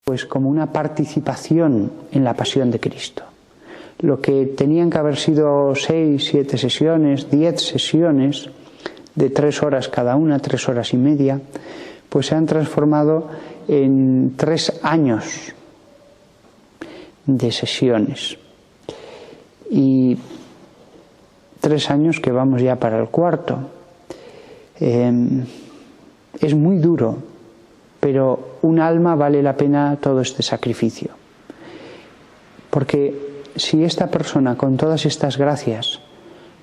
pues como una participación en la pasión de Cristo. Lo que tenían que haber sido 6, 7 sesiones, 10 sesiones de 3 horas cada una, 3 horas y media, pues se han transformado en 3 años de sesiones. Y 3 años que vamos ya para el 4. Es muy duro, pero un alma vale la pena todo este sacrificio. Porque si esta persona con todas estas gracias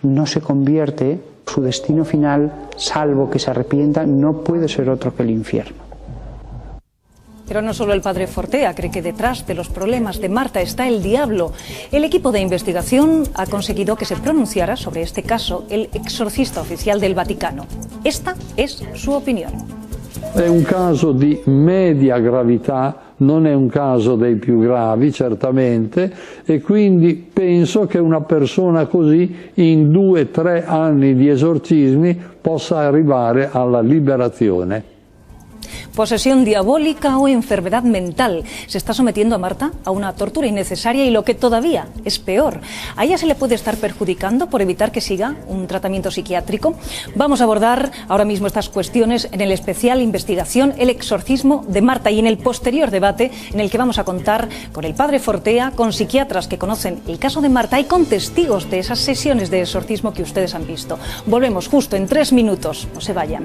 no se convierte, su destino final, salvo que se arrepienta, no puede ser otro que el infierno. Pero no solo el padre Fortea cree que detrás de los problemas de Marta está el diablo. El equipo de investigación ha conseguido que se pronunciara sobre este caso el exorcista oficial del Vaticano. Esta es su opinión. È un caso di media gravità, non è un caso dei più gravi certamente, e quindi penso che una persona così in 2-3 anni di esorcismi possa arrivare alla liberazione. Posesión diabólica o enfermedad mental. Se está sometiendo a Marta a una tortura innecesaria y lo que todavía es peor, a ella se le puede estar perjudicando por evitar que siga un tratamiento psiquiátrico. Vamos a abordar ahora mismo estas cuestiones en el especial investigación El exorcismo de Marta y en el posterior debate en el que vamos a contar con el padre Fortea, con psiquiatras que conocen el caso de Marta y con testigos de esas sesiones de exorcismo que ustedes han visto. Volvemos justo en 3 minutos. No se vayan.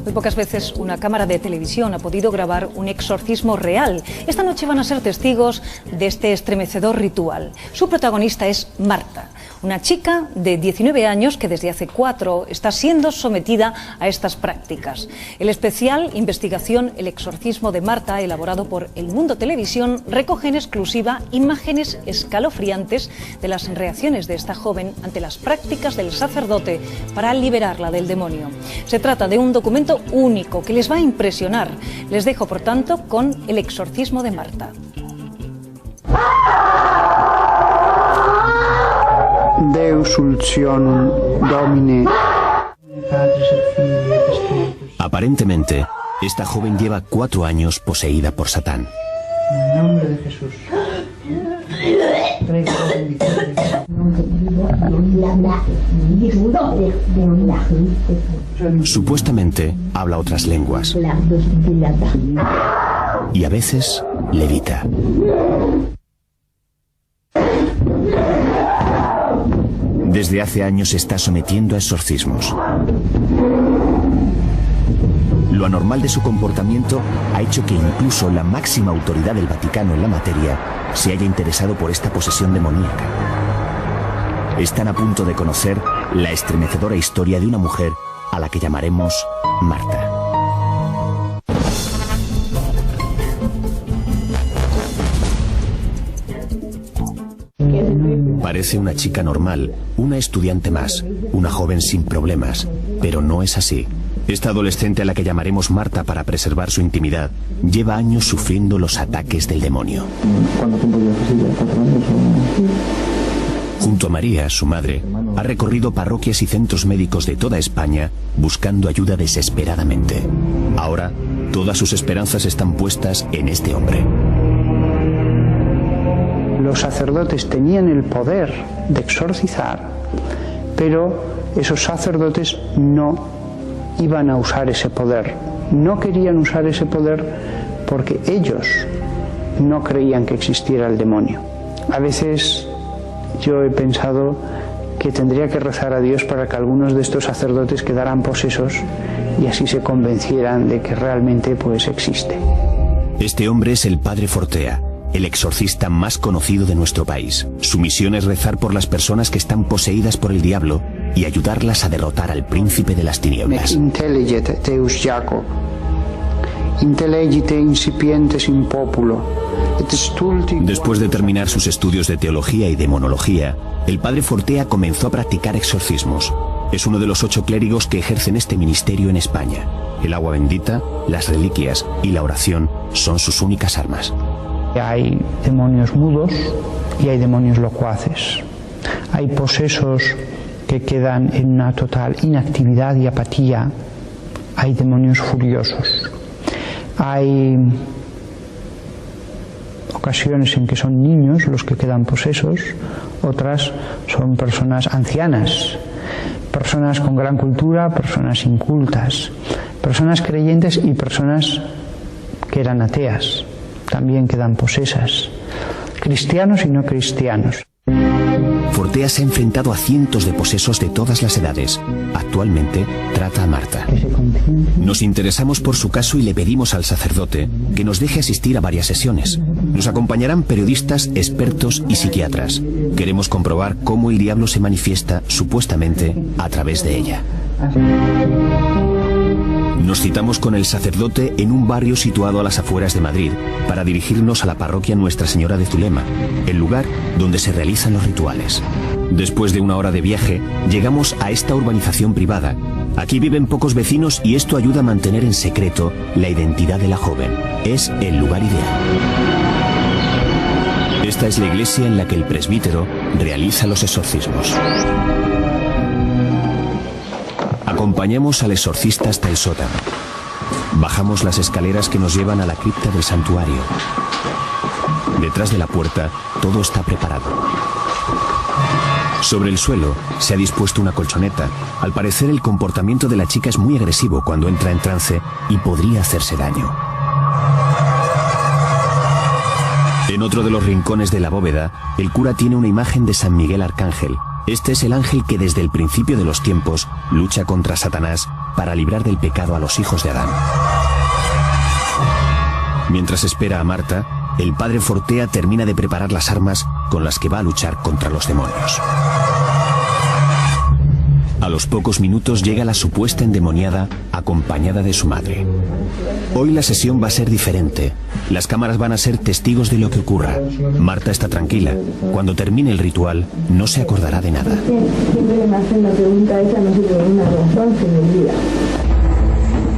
Muy pocas veces una cámara de televisión ha podido grabar un exorcismo real. Esta noche van a ser testigos de este estremecedor ritual. Su protagonista es Marta, una chica de 19 años que desde hace 4 está siendo sometida a estas prácticas. El especial investigación El exorcismo de Marta, elaborado por El Mundo Televisión, recoge en exclusiva imágenes escalofriantes de las reacciones de esta joven ante las prácticas del sacerdote para liberarla del demonio. Se trata de un documento único que les va a impresionar. Les dejo, por tanto, con El exorcismo de Marta. Deus Sulcionum Domine. Aparentemente, esta joven lleva 4 años poseída por Satán. En el nombre de Jesús. Supuestamente habla otras lenguas y a veces levita. Desde hace años se está sometiendo a exorcismos. Lo anormal de su comportamiento ha hecho que incluso la máxima autoridad del Vaticano en la materia se haya interesado por esta posesión demoníaca. Están a punto de conocer la estremecedora historia de una mujer a la que llamaremos Marta. Parece una chica normal, una estudiante más, una joven sin problemas, pero no es así. Esta adolescente a la que llamaremos Marta para preservar su intimidad, lleva años sufriendo los ataques del demonio. ¿Cuánto tiempo llevas así? ¿4 años? Junto a María, su madre, ha recorrido parroquias y centros médicos de toda España buscando ayuda desesperadamente. Ahora, todas sus esperanzas están puestas en este hombre. Los sacerdotes tenían el poder de exorcizar, pero esos sacerdotes no iban a usar ese poder. No querían usar ese poder porque ellos no creían que existiera el demonio. A veces yo he pensado que tendría que rezar a Dios para que algunos de estos sacerdotes quedaran posesos y así se convencieran de que realmente pues existe. Este hombre es el padre Fortea, el exorcista más conocido de nuestro país. Su misión es rezar por las personas que están poseídas por el diablo y ayudarlas a derrotar al príncipe de las tinieblas. Intelligete Deus Jacob, intelligite incipientes in populo. Después de terminar sus estudios de teología y demonología, el padre Fortea comenzó a practicar exorcismos. Es uno de los 8 clérigos que ejercen este ministerio en España. El agua bendita, las reliquias y la oración son sus únicas armas. Hay demonios mudos y hay demonios locuaces. Hay posesos que quedan en una total inactividad y apatía. Hay demonios furiosos. Hay ocasiones en que son niños los que quedan posesos, otras son personas ancianas, personas con gran cultura, personas incultas, personas creyentes y personas que eran ateas, también quedan posesas, cristianos y no cristianos. Fortea se ha enfrentado a cientos de posesos de todas las edades. Actualmente trata a Marta. Nos interesamos por su caso y le pedimos al sacerdote que nos deje asistir a varias sesiones. Nos acompañarán periodistas, expertos y psiquiatras. Queremos comprobar cómo el diablo se manifiesta, supuestamente, a través de ella. Nos citamos con el sacerdote en un barrio situado a las afueras de Madrid para dirigirnos a la parroquia Nuestra Señora de Zulema, el lugar donde se realizan los rituales. Después de una hora de viaje, llegamos a esta urbanización privada. Aquí viven pocos vecinos y esto ayuda a mantener en secreto la identidad de la joven. Es el lugar ideal. Esta es la iglesia en la que el presbítero realiza los exorcismos. Acompañamos al exorcista hasta el sótano. Bajamos las escaleras que nos llevan a la cripta del santuario. Detrás de la puerta, todo está preparado. Sobre el suelo se ha dispuesto una colchoneta. Al parecer, el comportamiento de la chica es muy agresivo cuando entra en trance y podría hacerse daño. En otro de los rincones de la bóveda, el cura tiene una imagen de San Miguel Arcángel. Este es el ángel que desde el principio de los tiempos lucha contra Satanás para librar del pecado a los hijos de Adán. Mientras espera a Marta, el padre Fortea termina de preparar las armas con las que va a luchar contra los demonios. A los pocos minutos llega la supuesta endemoniada acompañada de su madre. Hoy la sesión va a ser diferente. Las cámaras van a ser testigos de lo que ocurra. Marta está tranquila. Cuando termine el ritual, no se acordará de nada. Siempre me hacen la pregunta esa, no sé por una razón, se me olvida.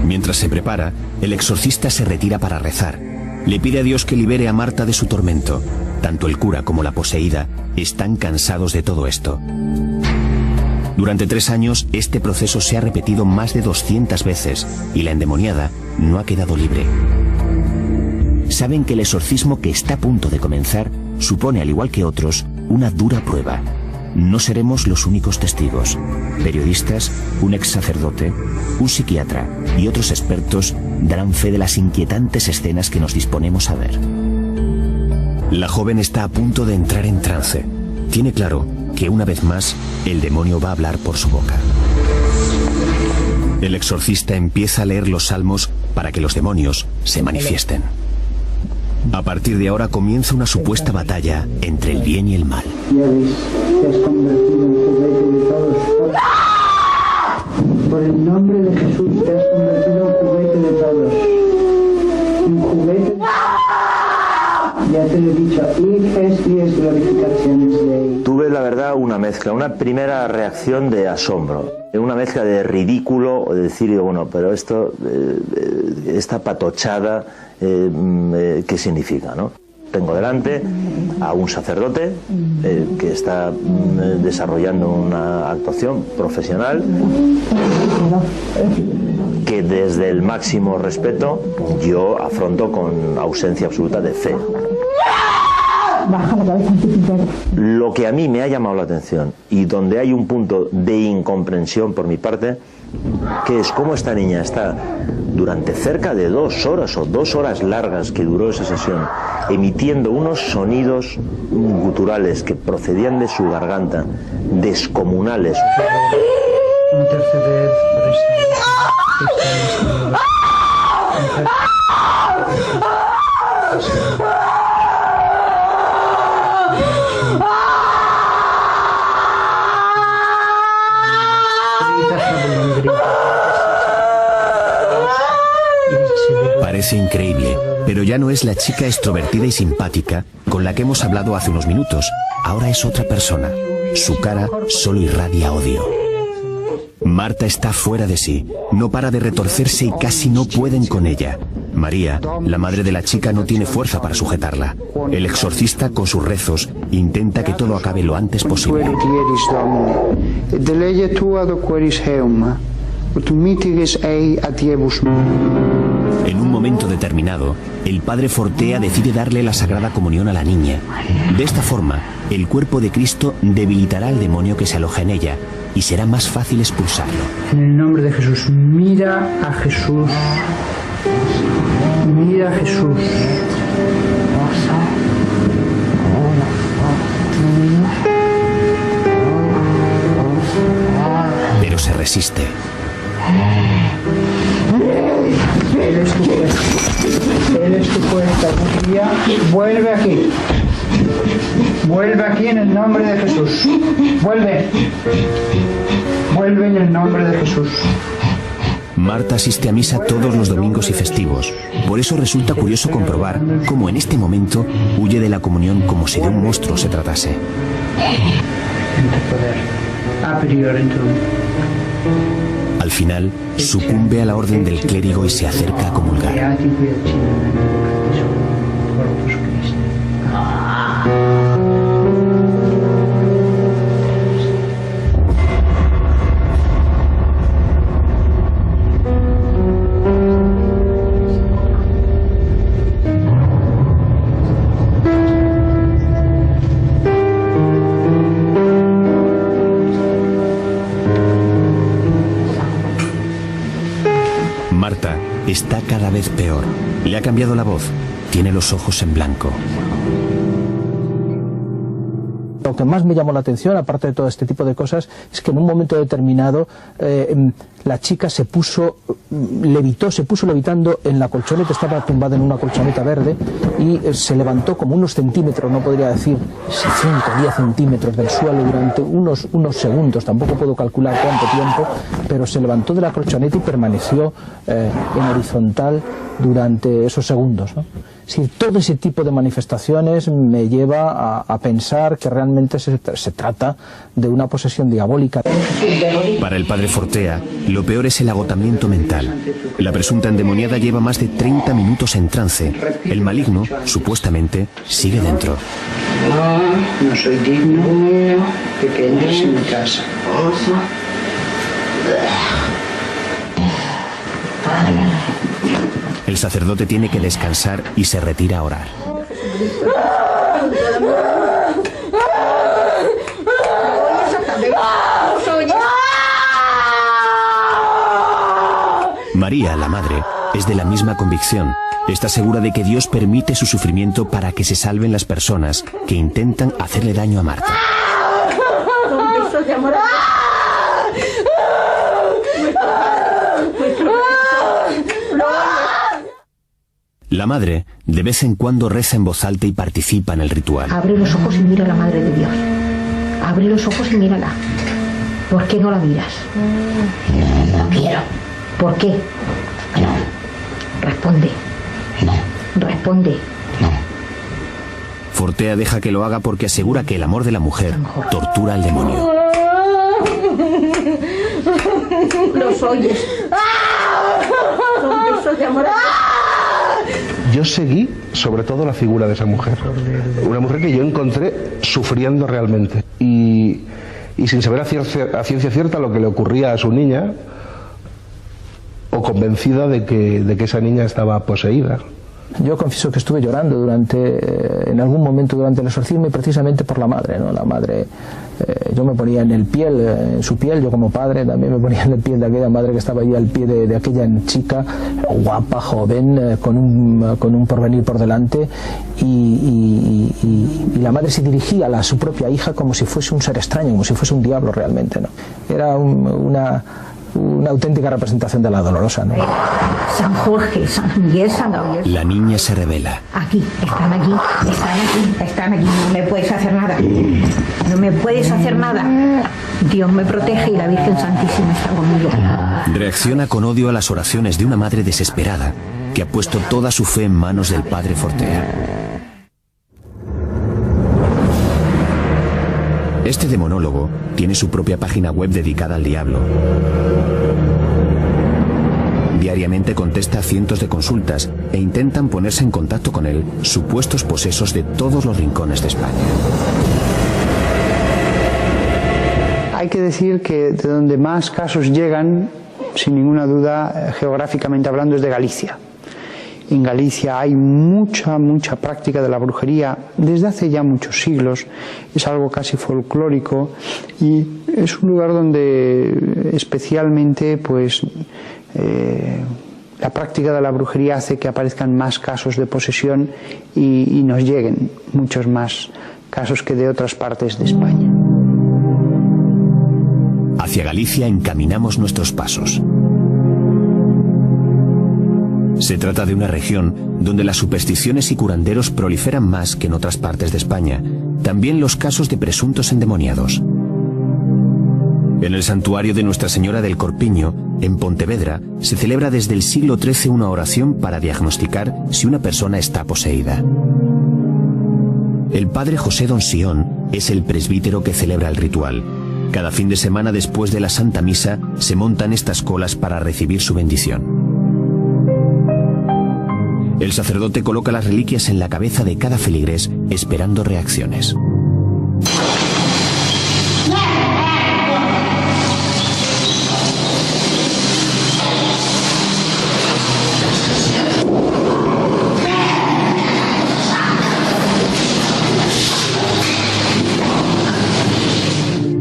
Mientras se prepara, el exorcista se retira para rezar. Le pide a Dios que libere a Marta de su tormento. Tanto el cura como la poseída están cansados de todo esto. Durante 3 años, este proceso se ha repetido más de 200 veces y la endemoniada no ha quedado libre. Saben que el exorcismo que está a punto de comenzar supone, al igual que otros, una dura prueba. No seremos los únicos testigos. Periodistas, un ex sacerdote, un psiquiatra y otros expertos darán fe de las inquietantes escenas que nos disponemos a ver. La joven está a punto de entrar en trance. Tiene claro que una vez más el demonio va a hablar por su boca. El exorcista empieza a leer los salmos para que los demonios se manifiesten. A partir de ahora comienza una supuesta batalla entre el bien y el mal. Ya ves, te has convertido en juguete de todos. Por el nombre de Jesús te has convertido en juguete de todos. Un juguete. Ya te lo he dicho, y es glorificaciones de... Tuve, la verdad, una mezcla, una primera reacción de asombro, una mezcla de ridículo, o de decir, bueno, pero esto, esta patochada, ¿qué significa, no? Tengo delante a un sacerdote que está desarrollando una actuación profesional que desde el máximo respeto yo afronto con ausencia absoluta de fe. Lo que a mí me ha llamado la atención y donde hay un punto de incomprensión por mi parte, que es cómo esta niña está durante cerca de 2 horas o 2 horas largas que duró esa sesión, emitiendo unos sonidos guturales que procedían de su garganta, descomunales. Interceder por Parece increíble, pero ya no es la chica extrovertida y simpática con la que hemos hablado hace unos minutos. Ahora es otra persona. Su cara solo irradia odio. Marta está fuera de sí. No para de retorcerse y casi no pueden con ella. María, la madre de la chica, no tiene fuerza para sujetarla. El exorcista, con sus rezos, intenta que todo acabe lo antes posible. En un momento determinado, el padre Fortea decide darle la Sagrada Comunión a la niña. De esta forma, el cuerpo de Cristo debilitará al demonio que se aloja en ella y será más fácil expulsarlo. En el nombre de Jesús, mira a Jesús. Mira a Jesús. Pero se resiste. Eres tu fuerza. Eres tu fuerza. María, vuelve aquí. Vuelve aquí en el nombre de Jesús. Vuelve. Vuelve en el nombre de Jesús. Marta asiste a misa todos los domingos y festivos. Por eso resulta curioso comprobar cómo en este momento huye de la comunión como si de un monstruo se tratase. Al final, sucumbe a la orden del clérigo y se acerca a comulgar. Marta está cada vez peor. Le ha cambiado la voz. Tiene los ojos en blanco. Lo que más me llamó la atención, aparte de todo este tipo de cosas, es que en un momento determinado la chica se puso levitando en la colchoneta, estaba tumbada en una colchoneta verde y se levantó como unos centímetros, no podría decir 5 o 10 centímetros del suelo durante unos segundos, tampoco puedo calcular cuánto tiempo, pero se levantó de la colchoneta y permaneció en horizontal durante esos segundos, ¿no? Sí, todo ese tipo de manifestaciones me lleva a pensar que realmente se trata de una posesión diabólica. Para el padre Fortea, lo peor es el agotamiento mental. La presunta endemoniada lleva más de 30 minutos en trance. El maligno, supuestamente, sigue dentro. No soy digno de que entres en mi casa. El sacerdote tiene que descansar y se retira a orar. María, la madre, es de la misma convicción. Está segura de que Dios permite su sufrimiento para que se salven las personas que intentan hacerle daño a Marta. La madre de vez en cuando reza en voz alta y participa en el ritual. Abre los ojos y mira a la Madre de Dios. Abre los ojos y mírala. ¿Por qué no la miras? No quiero. ¿Por qué? No. Responde. No. Responde. No. Fortea deja que lo haga porque asegura que el amor de la mujer tortura al demonio. Los oyes. Son besos de amor. Yo seguí sobre todo la figura de esa mujer, una mujer que yo encontré sufriendo realmente y sin saber a ciencia cierta lo que le ocurría a su niña, o convencida de que esa niña estaba poseída. Yo confieso que estuve llorando en algún momento durante el exorcismo, y precisamente por la madre, ¿no? La madre, yo me ponía en su piel, yo como padre también me ponía en el piel de aquella madre que estaba ahí al pie de aquella chica, guapa, joven, con un porvenir por delante, y la madre se dirigía a su propia hija como si fuese un ser extraño, como si fuese un diablo realmente, ¿no? Era una auténtica representación de la dolorosa, ¿no? San Jorge, San Miguel, San Gabriel. La niña se revela. Aquí, están aquí, están aquí, están aquí. No me puedes hacer nada. No me puedes hacer nada. Dios me protege y la Virgen Santísima está conmigo. Reacciona con odio a las oraciones de una madre desesperada que ha puesto toda su fe en manos del padre Fortea. Este demonólogo tiene su propia página web dedicada al diablo. Diariamente Diariamente contesta a cientos de consultas e intentan ponerse en contacto con él supuestos posesos de todos los rincones de España. Hay que decir que de donde más casos llegan, sin ninguna duda, geográficamente hablando, es de Galicia. En Galicia hay mucha práctica de la brujería desde hace ya muchos siglos, es algo casi folclórico y es un lugar donde especialmente pues la práctica de la brujería hace que aparezcan más casos de posesión y nos lleguen muchos más casos que de otras partes de España. Hacia Galicia encaminamos nuestros pasos. Se trata de una región donde las supersticiones y curanderos proliferan más que en otras partes de España. También los casos de presuntos endemoniados. En el santuario de Nuestra Señora del Corpiño, en Pontevedra, se celebra desde el siglo XIII una oración para diagnosticar si una persona está poseída. El padre José Don Sion es el presbítero que celebra el ritual. Cada fin de semana después de la Santa Misa se montan estas colas para recibir su bendición. El sacerdote coloca las reliquias en la cabeza de cada feligrés esperando reacciones.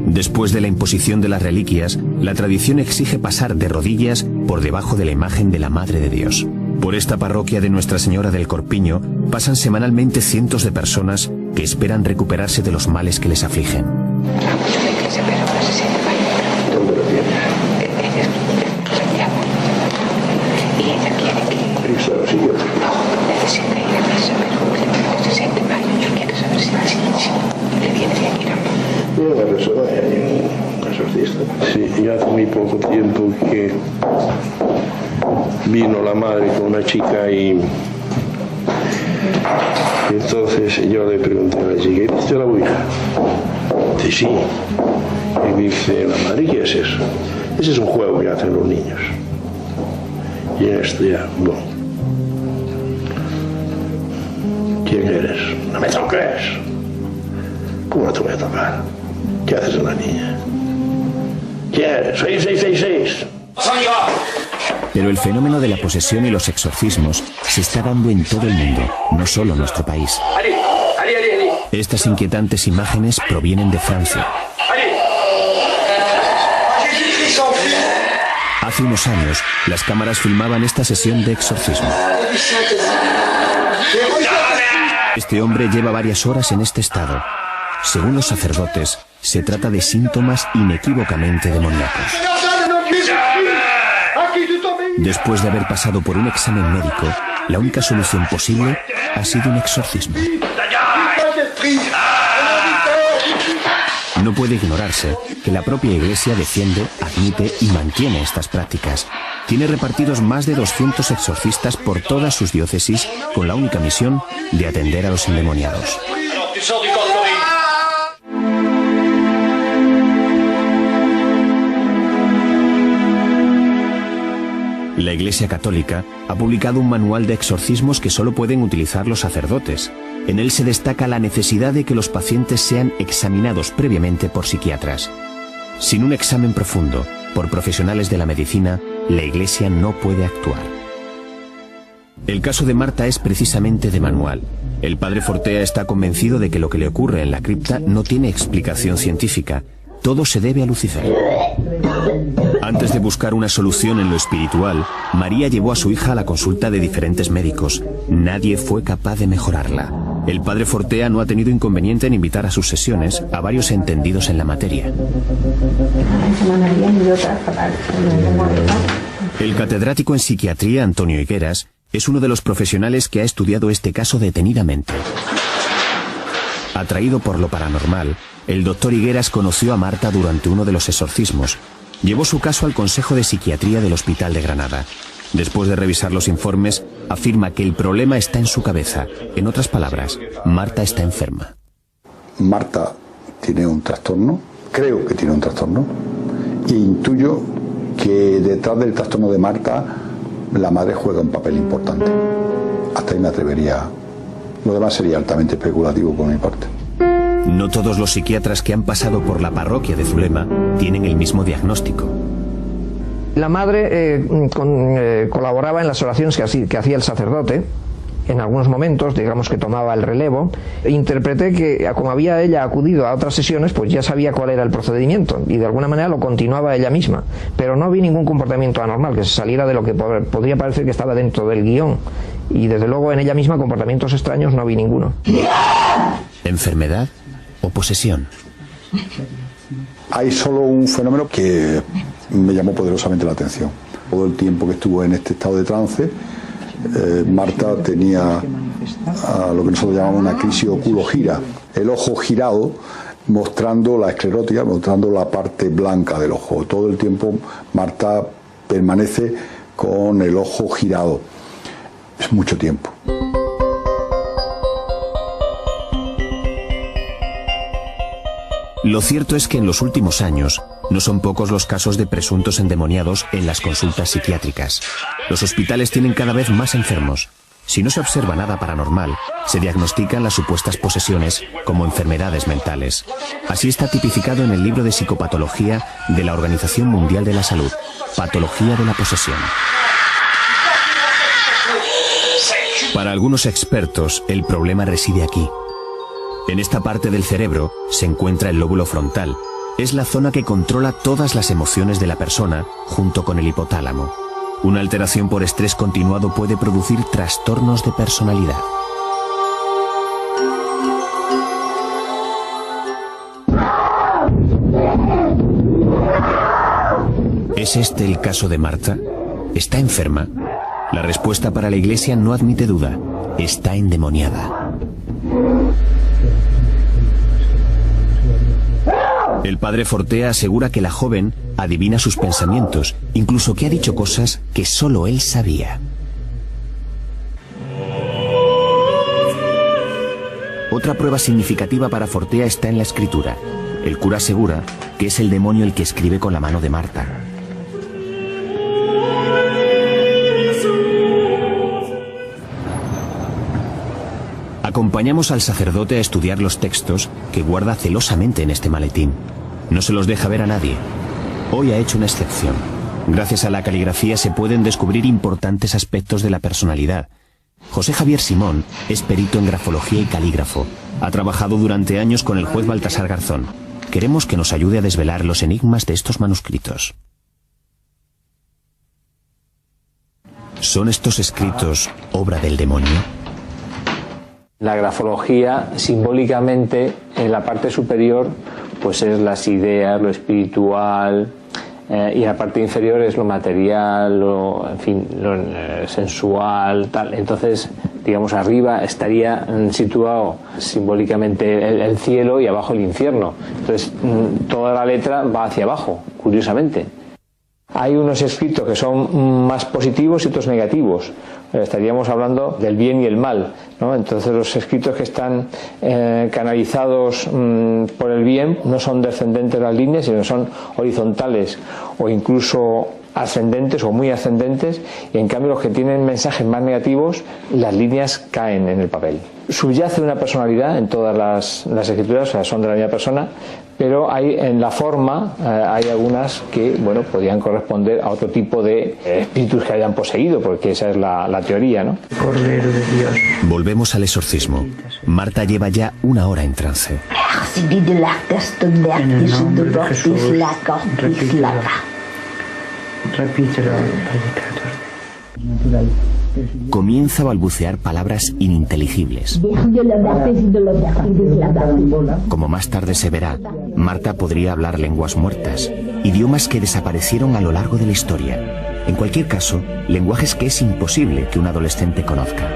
Después de la imposición de las reliquias, la tradición exige pasar de rodillas por debajo de la imagen de la Madre de Dios. Por esta parroquia de Nuestra Señora del Corpiño pasan semanalmente cientos de personas que esperan recuperarse de los males que les afligen. Sí, ya hace muy poco tiempo que vino la madre con una chica y entonces yo le pregunté a la chica, ¿viste la ouija? Dice, sí. Y dice, la madre, ¿qué es eso? Ese es un juego que hacen los niños. Y en esto ya, bueno. ¿Quién eres? No me toques. ¿Cómo no te voy a tocar? ¿Qué haces a la niña? ¿Quién eres? 6666. Pero el fenómeno de la posesión y los exorcismos se está dando en todo el mundo, no solo en nuestro país. Estas inquietantes imágenes provienen de Francia. Hace unos años, las cámaras filmaban esta sesión de exorcismo. Este hombre lleva varias horas en este estado. Según los sacerdotes, se trata de síntomas inequívocamente demoníacos. Después de haber pasado por un examen médico, la única solución posible ha sido un exorcismo. No puede ignorarse que la propia Iglesia defiende, admite y mantiene estas prácticas. Tiene repartidos más de 200 exorcistas por todas sus diócesis con la única misión de atender a los endemoniados. La Iglesia Católica ha publicado un manual de exorcismos que solo pueden utilizar los sacerdotes. En él se destaca la necesidad de que los pacientes sean examinados previamente por psiquiatras. Sin un examen profundo por profesionales de la medicina, la Iglesia no puede actuar. El caso de Marta es precisamente de manual. El padre Fortea está convencido de que lo que le ocurre en la cripta no tiene explicación científica. Todo se debe a Lucifer. Antes de buscar una solución en lo espiritual, María llevó a su hija a la consulta de diferentes médicos. Nadie fue capaz de mejorarla. El padre Fortea no ha tenido inconveniente en invitar a sus sesiones a varios entendidos en la materia. El catedrático en psiquiatría, Antonio Higueras, es uno de los profesionales que ha estudiado este caso detenidamente. Atraído por lo paranormal, el doctor Higueras conoció a Marta durante uno de los exorcismos. Llevó su caso al Consejo de Psiquiatría del Hospital de Granada. Después de revisar los informes, afirma que el problema está en su cabeza. En otras palabras, Marta está enferma. Marta tiene un trastorno, creo que tiene un trastorno, e intuyo que detrás del trastorno de Marta la madre juega un papel importante. Hasta ahí me atrevería. Lo demás sería altamente especulativo por mi parte. No todos los psiquiatras que han pasado por la parroquia de Zulema tienen el mismo diagnóstico. La madre colaboraba en las oraciones que hacía el sacerdote. En algunos momentos, digamos que tomaba el relevo. Interpreté que, como había ella acudido a otras sesiones, pues ya sabía cuál era el procedimiento y de alguna manera lo continuaba ella misma. Pero no vi ningún comportamiento anormal que se saliera de lo que podría parecer que estaba dentro del guión. Y desde luego en ella misma comportamientos extraños no vi ninguno. ¿Enfermedad o posesión? Hay solo un fenómeno que me llamó poderosamente la atención. Todo el tiempo que estuvo en este estado de trance, Marta tenía lo que nosotros llamamos una crisis oculogira, el ojo girado, mostrando la esclerótica, mostrando la parte blanca del ojo. Todo el tiempo Marta permanece con el ojo girado. Es mucho tiempo. Lo cierto es que en los últimos años no son pocos los casos de presuntos endemoniados en las consultas psiquiátricas. Los hospitales tienen cada vez más enfermos. Si no se observa nada paranormal, se diagnostican las supuestas posesiones como enfermedades mentales. Así está tipificado en el libro de psicopatología de la Organización Mundial de la Salud, Patología de la Posesión. Para algunos expertos, el problema reside aquí. En esta parte del cerebro se encuentra el lóbulo frontal. Es la zona que controla todas las emociones de la persona, junto con el hipotálamo. Una alteración por estrés continuado puede producir trastornos de personalidad. ¿Es este el caso de Marta? ¿Está enferma? La respuesta para la Iglesia no admite duda. Está endemoniada. El padre Fortea asegura que la joven adivina sus pensamientos, incluso que ha dicho cosas que solo él sabía. Otra prueba significativa para Fortea está en la escritura. El cura asegura que es el demonio el que escribe con la mano de Marta. Acompañamos al sacerdote a estudiar los textos que guarda celosamente en este maletín. No se los deja ver a nadie. Hoy ha hecho una excepción. Gracias a la caligrafía se pueden descubrir importantes aspectos de la personalidad. José Javier Simón es perito en grafología y calígrafo. Ha trabajado durante años con el juez Baltasar Garzón. Queremos que nos ayude a desvelar los enigmas de estos manuscritos. ¿Son estos escritos obra del demonio? La grafología, simbólicamente, en la parte superior, pues es las ideas, lo espiritual, y la parte inferior es lo material, lo sensual, tal. Entonces, digamos, arriba estaría situado simbólicamente el cielo y abajo el infierno. Entonces, toda la letra va hacia abajo, curiosamente. Hay unos escritos que son más positivos y otros negativos. Estaríamos hablando del bien y el mal, ¿no? Entonces los escritos que están canalizados por el bien no son descendentes las líneas, sino son horizontales o incluso ascendentes o muy ascendentes, y en cambio los que tienen mensajes más negativos, las líneas caen en el papel. Subyace una personalidad en todas las escrituras, o sea, son de la misma persona, pero hay en la forma hay algunas que, bueno, podrían corresponder a otro tipo de espíritus que hayan poseído, porque esa es la teoría, ¿no? Cordero de Dios. Volvemos al exorcismo. Marta lleva ya 1 hora en trance. En el nombre de Jesús, repítelo, predicador. Comienza a balbucear palabras ininteligibles. Como más tarde se verá, Marta podría hablar lenguas muertas, idiomas que desaparecieron a lo largo de la historia. En cualquier caso, lenguajes que es imposible que un adolescente conozca.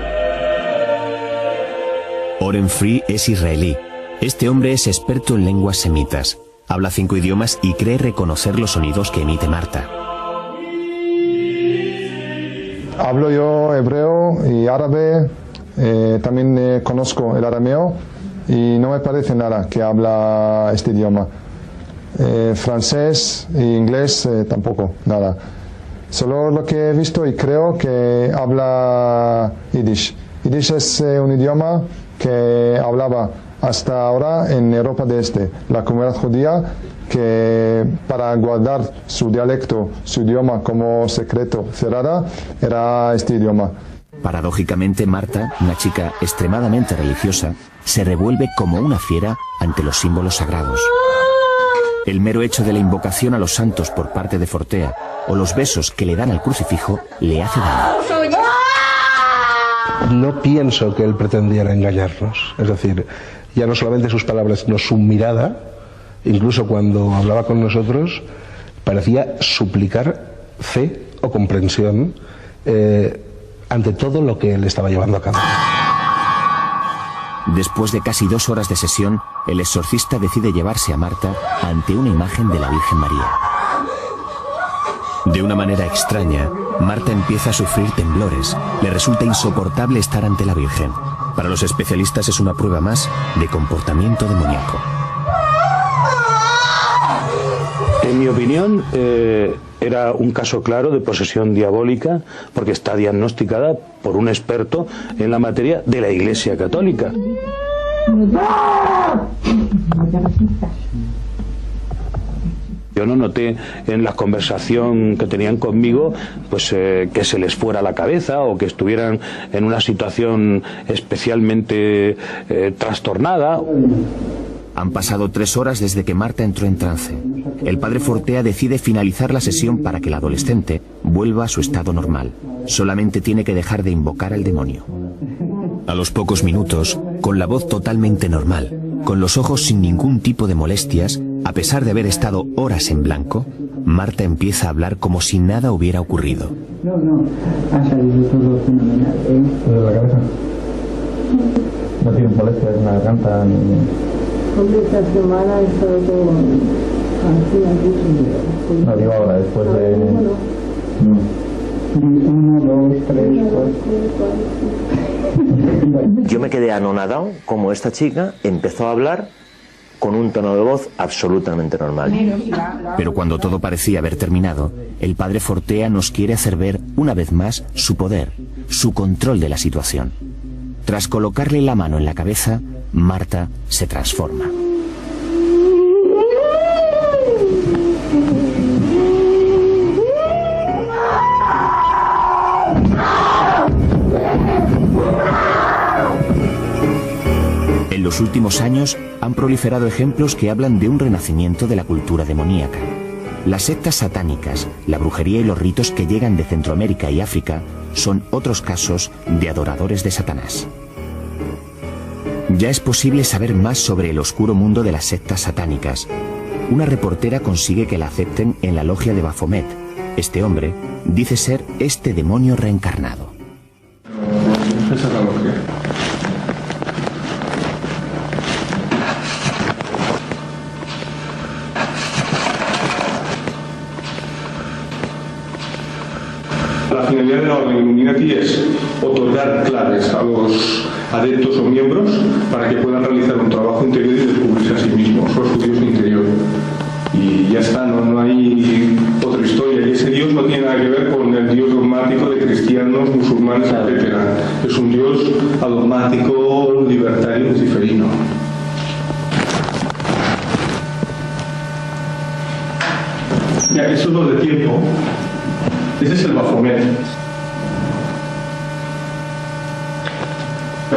Oren Free es israelí. Este hombre es experto en lenguas semitas. Habla 5 idiomas y cree reconocer los sonidos que emite Marta. Hablo yo hebreo y árabe, también conozco el arameo y no me parece nada que habla este idioma. Francés e inglés tampoco, nada. Solo lo que he visto y creo que habla Yiddish. Yiddish es un idioma que hablaba hasta ahora en Europa de Este, la comunidad judía, que para guardar su dialecto, su idioma como secreto cerrada, era este idioma. Paradójicamente, Marta, una chica extremadamente religiosa, se revuelve como una fiera ante los símbolos sagrados. El mero hecho de la invocación a los santos por parte de Fortea o los besos que le dan al crucifijo le hace daño. No pienso que él pretendiera engañarnos. Es decir, ya no solamente sus palabras, sino su mirada, incluso cuando hablaba con nosotros, parecía suplicar fe o comprensión ante todo lo que él estaba llevando a cabo. Después de casi 2 horas de sesión, el exorcista decide llevarse a Marta ante una imagen de la Virgen María. De una manera extraña, Marta empieza a sufrir temblores. Le resulta insoportable estar ante la Virgen. Para los especialistas es una prueba más de comportamiento demoníaco. En mi opinión, era un caso claro de posesión diabólica, porque está diagnosticada por un experto en la materia de la Iglesia Católica. Yo no noté en la conversación que tenían conmigo pues que se les fuera la cabeza o que estuvieran en una situación especialmente trastornada. Han pasado 3 horas desde que Marta entró en trance. El padre Fortea decide finalizar la sesión para que la adolescente vuelva a su estado normal. Solamente tiene que dejar de invocar al demonio. A los pocos minutos, con la voz totalmente normal, con los ojos sin ningún tipo de molestias, a pesar de haber estado horas en blanco, Marta empieza a hablar como si nada hubiera ocurrido. No, ha salido todo fenomenal. ¿De la cabeza? ¿No tiene molestias en la garganta? Esta semana he estado todo así. No, digo ahora, después de... 1, 2, 3, 4. Yo me quedé anonadado como esta chica empezó a hablar con un tono de voz absolutamente normal. Pero cuando todo parecía haber terminado, el padre Fortea nos quiere hacer ver una vez más su poder, su control de la situación. Tras colocarle la mano en la cabeza, Marta se transforma. En los últimos años han proliferado ejemplos que hablan de un renacimiento de la cultura demoníaca. Las sectas satánicas, la brujería y los ritos que llegan de Centroamérica y África son otros casos de adoradores de Satanás. Ya es posible saber más sobre el oscuro mundo de las sectas satánicas. Una reportera consigue que la acepten en la logia de Baphomet. Este hombre dice ser este demonio reencarnado. Esa es la logia. La finalidad de la Orden Illuminati es otorgar claves a los adeptos o miembros para que puedan realizar un trabajo interior y descubrirse a sí mismos, su Dios interior. Y ya está, no hay otra historia. Y ese Dios no tiene nada que ver con el Dios dogmático de cristianos, musulmanes, etc. Es un Dios adogmático, libertario, luciferino. Ya, eso es lo de tiempo. Ese es el Baphomet.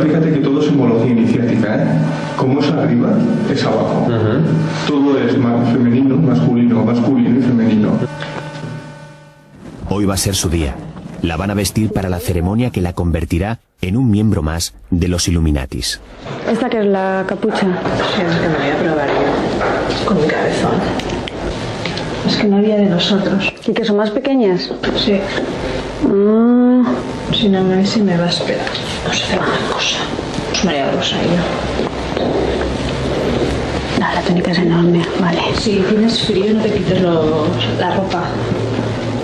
Fíjate que todo es simbología iniciática, ¿eh? Como es arriba, es abajo. Todo es femenino, masculino, masculino y femenino. Hoy va a ser su día. La van a vestir para la ceremonia que la convertirá en un miembro más de los Illuminatis. ¿Esta que es la capucha? Sí, es que me voy a probar yo. Con mi cabezón. Es que no había de nosotros. ¿Y que son más pequeñas? Sí. Si no me si me va a esperar. Vamos a hacer una cosa. Pues María Rosa y yo. No, la túnica es enorme, vale. Si tienes frío no te quites la ropa.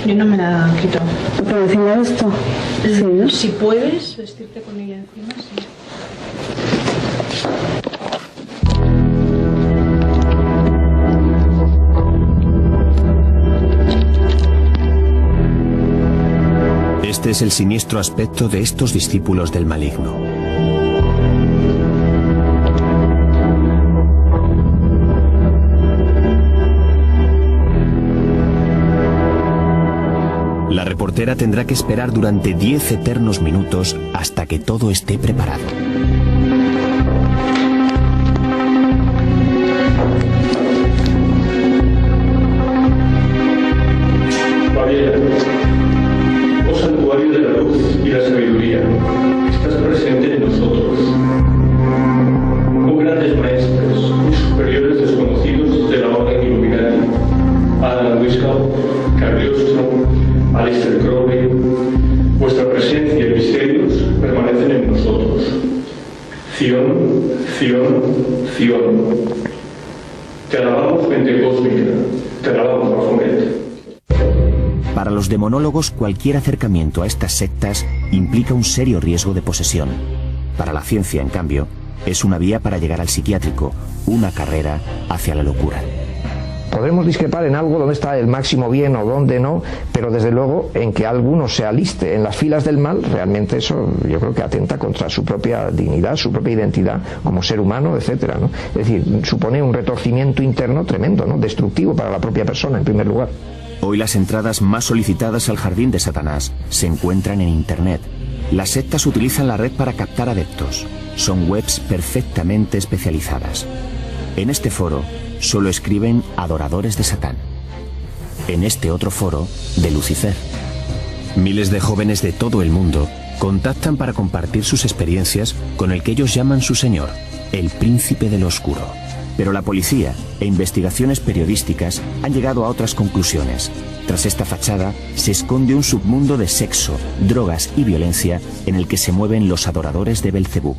Yo no me la quito. ¿Por encima de esto? Sí, ¿no? Si puedes vestirte con ella encima, sí. Este es el siniestro aspecto de estos discípulos del maligno. La reportera tendrá que esperar durante 10 eternos minutos hasta que todo esté preparado. Babiela, oh santuario de la luz y la sabiduría, estás presente en nosotros. Oh grandes maestros y superiores desconocidos de la orden Illuminati, Alan Wiscow, Cagliostro, Aleister Crowley, vuestra presencia y misterios permanecen en nosotros. Zion, Zion, Zion. Te alabamos, mente cósmica, te alabamos, Baphomet. Para los demonólogos, cualquier acercamiento a estas sectas implica un serio riesgo de posesión. Para la ciencia, en cambio, es una vía para llegar al psiquiátrico, una carrera hacia la locura. Podremos discrepar en algo donde está el máximo bien o donde no, pero desde luego en que alguno se aliste en las filas del mal, realmente eso yo creo que atenta contra su propia dignidad, su propia identidad como ser humano, etcétera, ¿no? Es decir, supone un retorcimiento interno tremendo, ¿no? Destructivo para la propia persona, en primer lugar. Hoy las entradas más solicitadas al jardín de Satanás se encuentran en Internet. Las sectas utilizan la red para captar adeptos. Son webs perfectamente especializadas. En este foro solo escriben adoradores de Satán. En este otro foro, de Lucifer. Miles de jóvenes de todo el mundo contactan para compartir sus experiencias con el que ellos llaman su señor, el príncipe del oscuro. Pero la policía e investigaciones periodísticas han llegado a otras conclusiones. Tras esta fachada se esconde un submundo de sexo, drogas y violencia en el que se mueven los adoradores de Belcebú.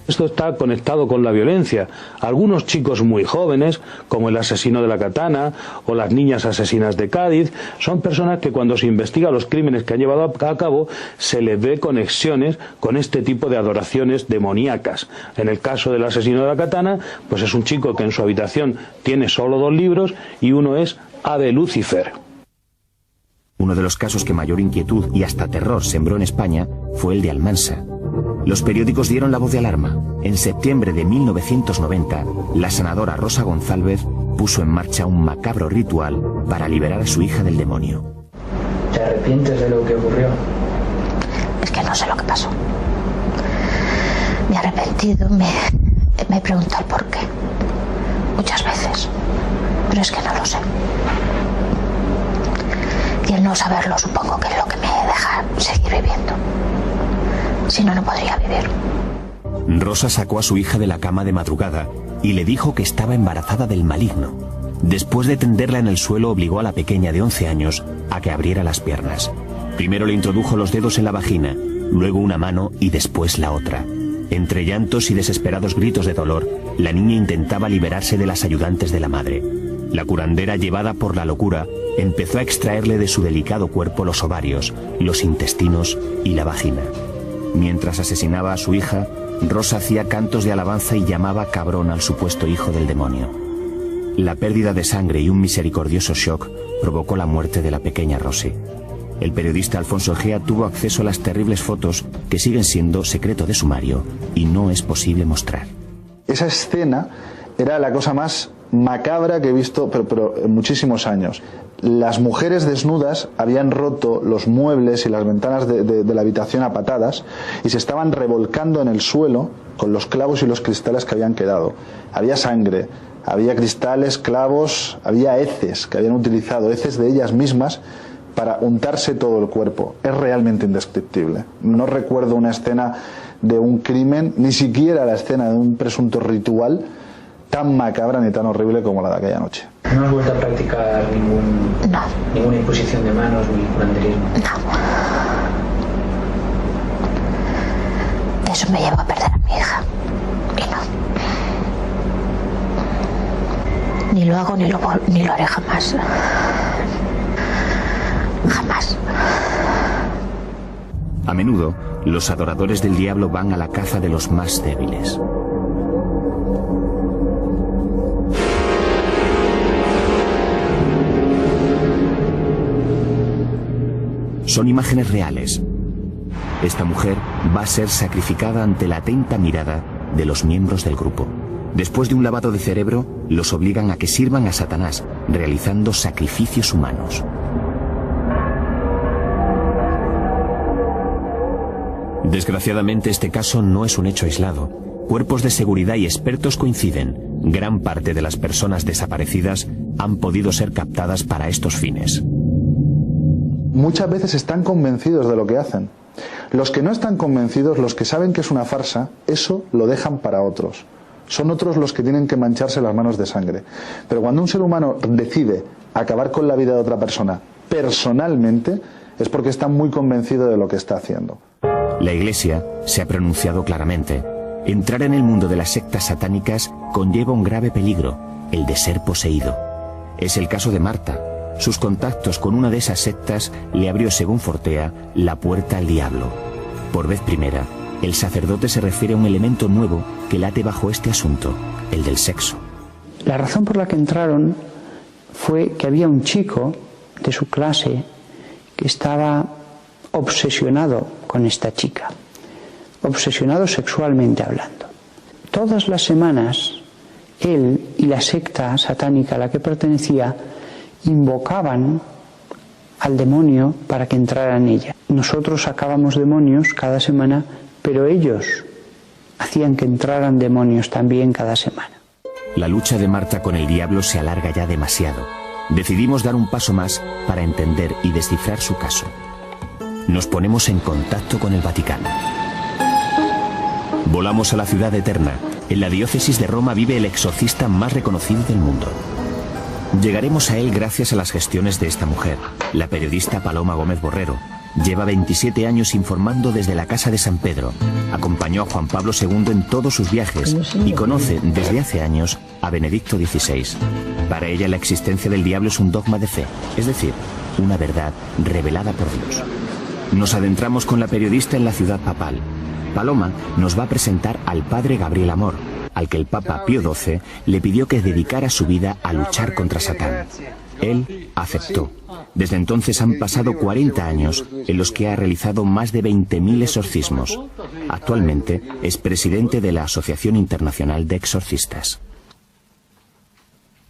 Esto está conectado con la violencia. Algunos chicos muy jóvenes, como el asesino de la Katana o las niñas asesinas de Cádiz, son personas que cuando se investiga los crímenes que han llevado a cabo, se les ve conexiones con este tipo de adoraciones demoníacas. En el caso del asesino de la Katana, pues es un chico que en su habitación tiene solo 2 libros y uno es Ave Lucifer. Uno de los casos que mayor inquietud y hasta terror sembró en España fue el de Almansa. Los periódicos dieron la voz de alarma. En septiembre de 1990, la sanadora Rosa González puso en marcha un macabro ritual para liberar a su hija del demonio. ¿Te arrepientes de lo que ocurrió? Es que no sé lo que pasó. Me he arrepentido, me he preguntado el por qué. Muchas veces. Pero es que no lo sé. Y el no saberlo supongo que es lo que me deja seguir viviendo. Si no, no podría vivir. Rosa sacó a su hija de la cama de madrugada y le dijo que estaba embarazada del maligno. Después de tenderla en el suelo, obligó a la pequeña de 11 años a que abriera las piernas. Primero le introdujo los dedos en la vagina, luego una mano y después la otra. Entre llantos y desesperados gritos de dolor, la niña intentaba liberarse de las ayudantes de la madre. La curandera, llevada por la locura, empezó a extraerle de su delicado cuerpo los ovarios, los intestinos y la vagina. Mientras asesinaba a su hija, Rosa hacía cantos de alabanza y llamaba cabrón al supuesto hijo del demonio. La pérdida de sangre y un misericordioso shock provocó la muerte de la pequeña Rosy. El periodista Alfonso Egea tuvo acceso a las terribles fotos que siguen siendo secreto de sumario y no es posible mostrar. Esa escena era la cosa más macabra que he visto pero en muchísimos años. Las mujeres desnudas habían roto los muebles y las ventanas de la habitación a patadas y se estaban revolcando en el suelo con los clavos y los cristales que habían quedado. Había sangre, había cristales, clavos, había heces que habían utilizado, heces de ellas mismas para untarse todo el cuerpo. Es realmente indescriptible. No recuerdo una escena de un crimen, ni siquiera la escena de un presunto ritual tan macabra ni tan horrible como la de aquella noche. ¿No has vuelto a practicar ninguna imposición de manos ni curanderismo? No. Eso me llevó a perder a mi hija. Y no. Ni lo hago ni lo haré jamás. Jamás. A menudo, los adoradores del diablo van a la caza de los más débiles. Son imágenes reales. Esta mujer va a ser sacrificada ante la atenta mirada de los miembros del grupo. Después de un lavado de cerebro, los obligan a que sirvan a Satanás, realizando sacrificios humanos. Desgraciadamente, este caso no es un hecho aislado. Cuerpos de seguridad y expertos coinciden. Gran parte de las personas desaparecidas han podido ser captadas para estos fines. Muchas veces están convencidos de lo que hacen. Los que no están convencidos, los que saben que es una farsa, eso lo dejan para otros. Son otros los que tienen que mancharse las manos de sangre. Pero cuando un ser humano decide acabar con la vida de otra persona personalmente, es porque está muy convencido de lo que está haciendo. La Iglesia se ha pronunciado claramente. Entrar en el mundo de las sectas satánicas conlleva un grave peligro, el de ser poseído. Es el caso de Marta. Sus contactos con una de esas sectas le abrió, según Fortea, la puerta al diablo. Por vez primera, el sacerdote se refiere a un elemento nuevo que late bajo este asunto, el del sexo. La razón por la que entraron fue que había un chico de su clase que estaba obsesionado con esta chica, obsesionado sexualmente hablando. Todas las semanas, él y la secta satánica a la que pertenecía invocaban al demonio para que entrara en ella. Nosotros sacábamos demonios cada semana, pero ellos hacían que entraran demonios también cada semana. La lucha de Marta con el diablo se alarga ya demasiado. Decidimos dar un paso más para entender y descifrar su caso. Nos ponemos en contacto con el Vaticano. Volamos a la ciudad eterna. En la diócesis de Roma vive el exorcista más reconocido del mundo. Llegaremos a él gracias a las gestiones de esta mujer, la periodista Paloma Gómez Borrero. Lleva 27 años informando desde la Casa de San Pedro. Acompañó a Juan Pablo II en todos sus viajes y conoce desde hace años a Benedicto XVI. Para ella la existencia del diablo es un dogma de fe, es decir, una verdad revelada por Dios. Nos adentramos con la periodista en la ciudad papal. Paloma nos va a presentar al padre Gabriel Amor, al que el Papa Pío XII le pidió que dedicara su vida a luchar contra Satán. Él aceptó. Desde entonces han pasado 40 años en los que ha realizado más de 20.000 exorcismos. Actualmente es presidente de la Asociación Internacional de Exorcistas.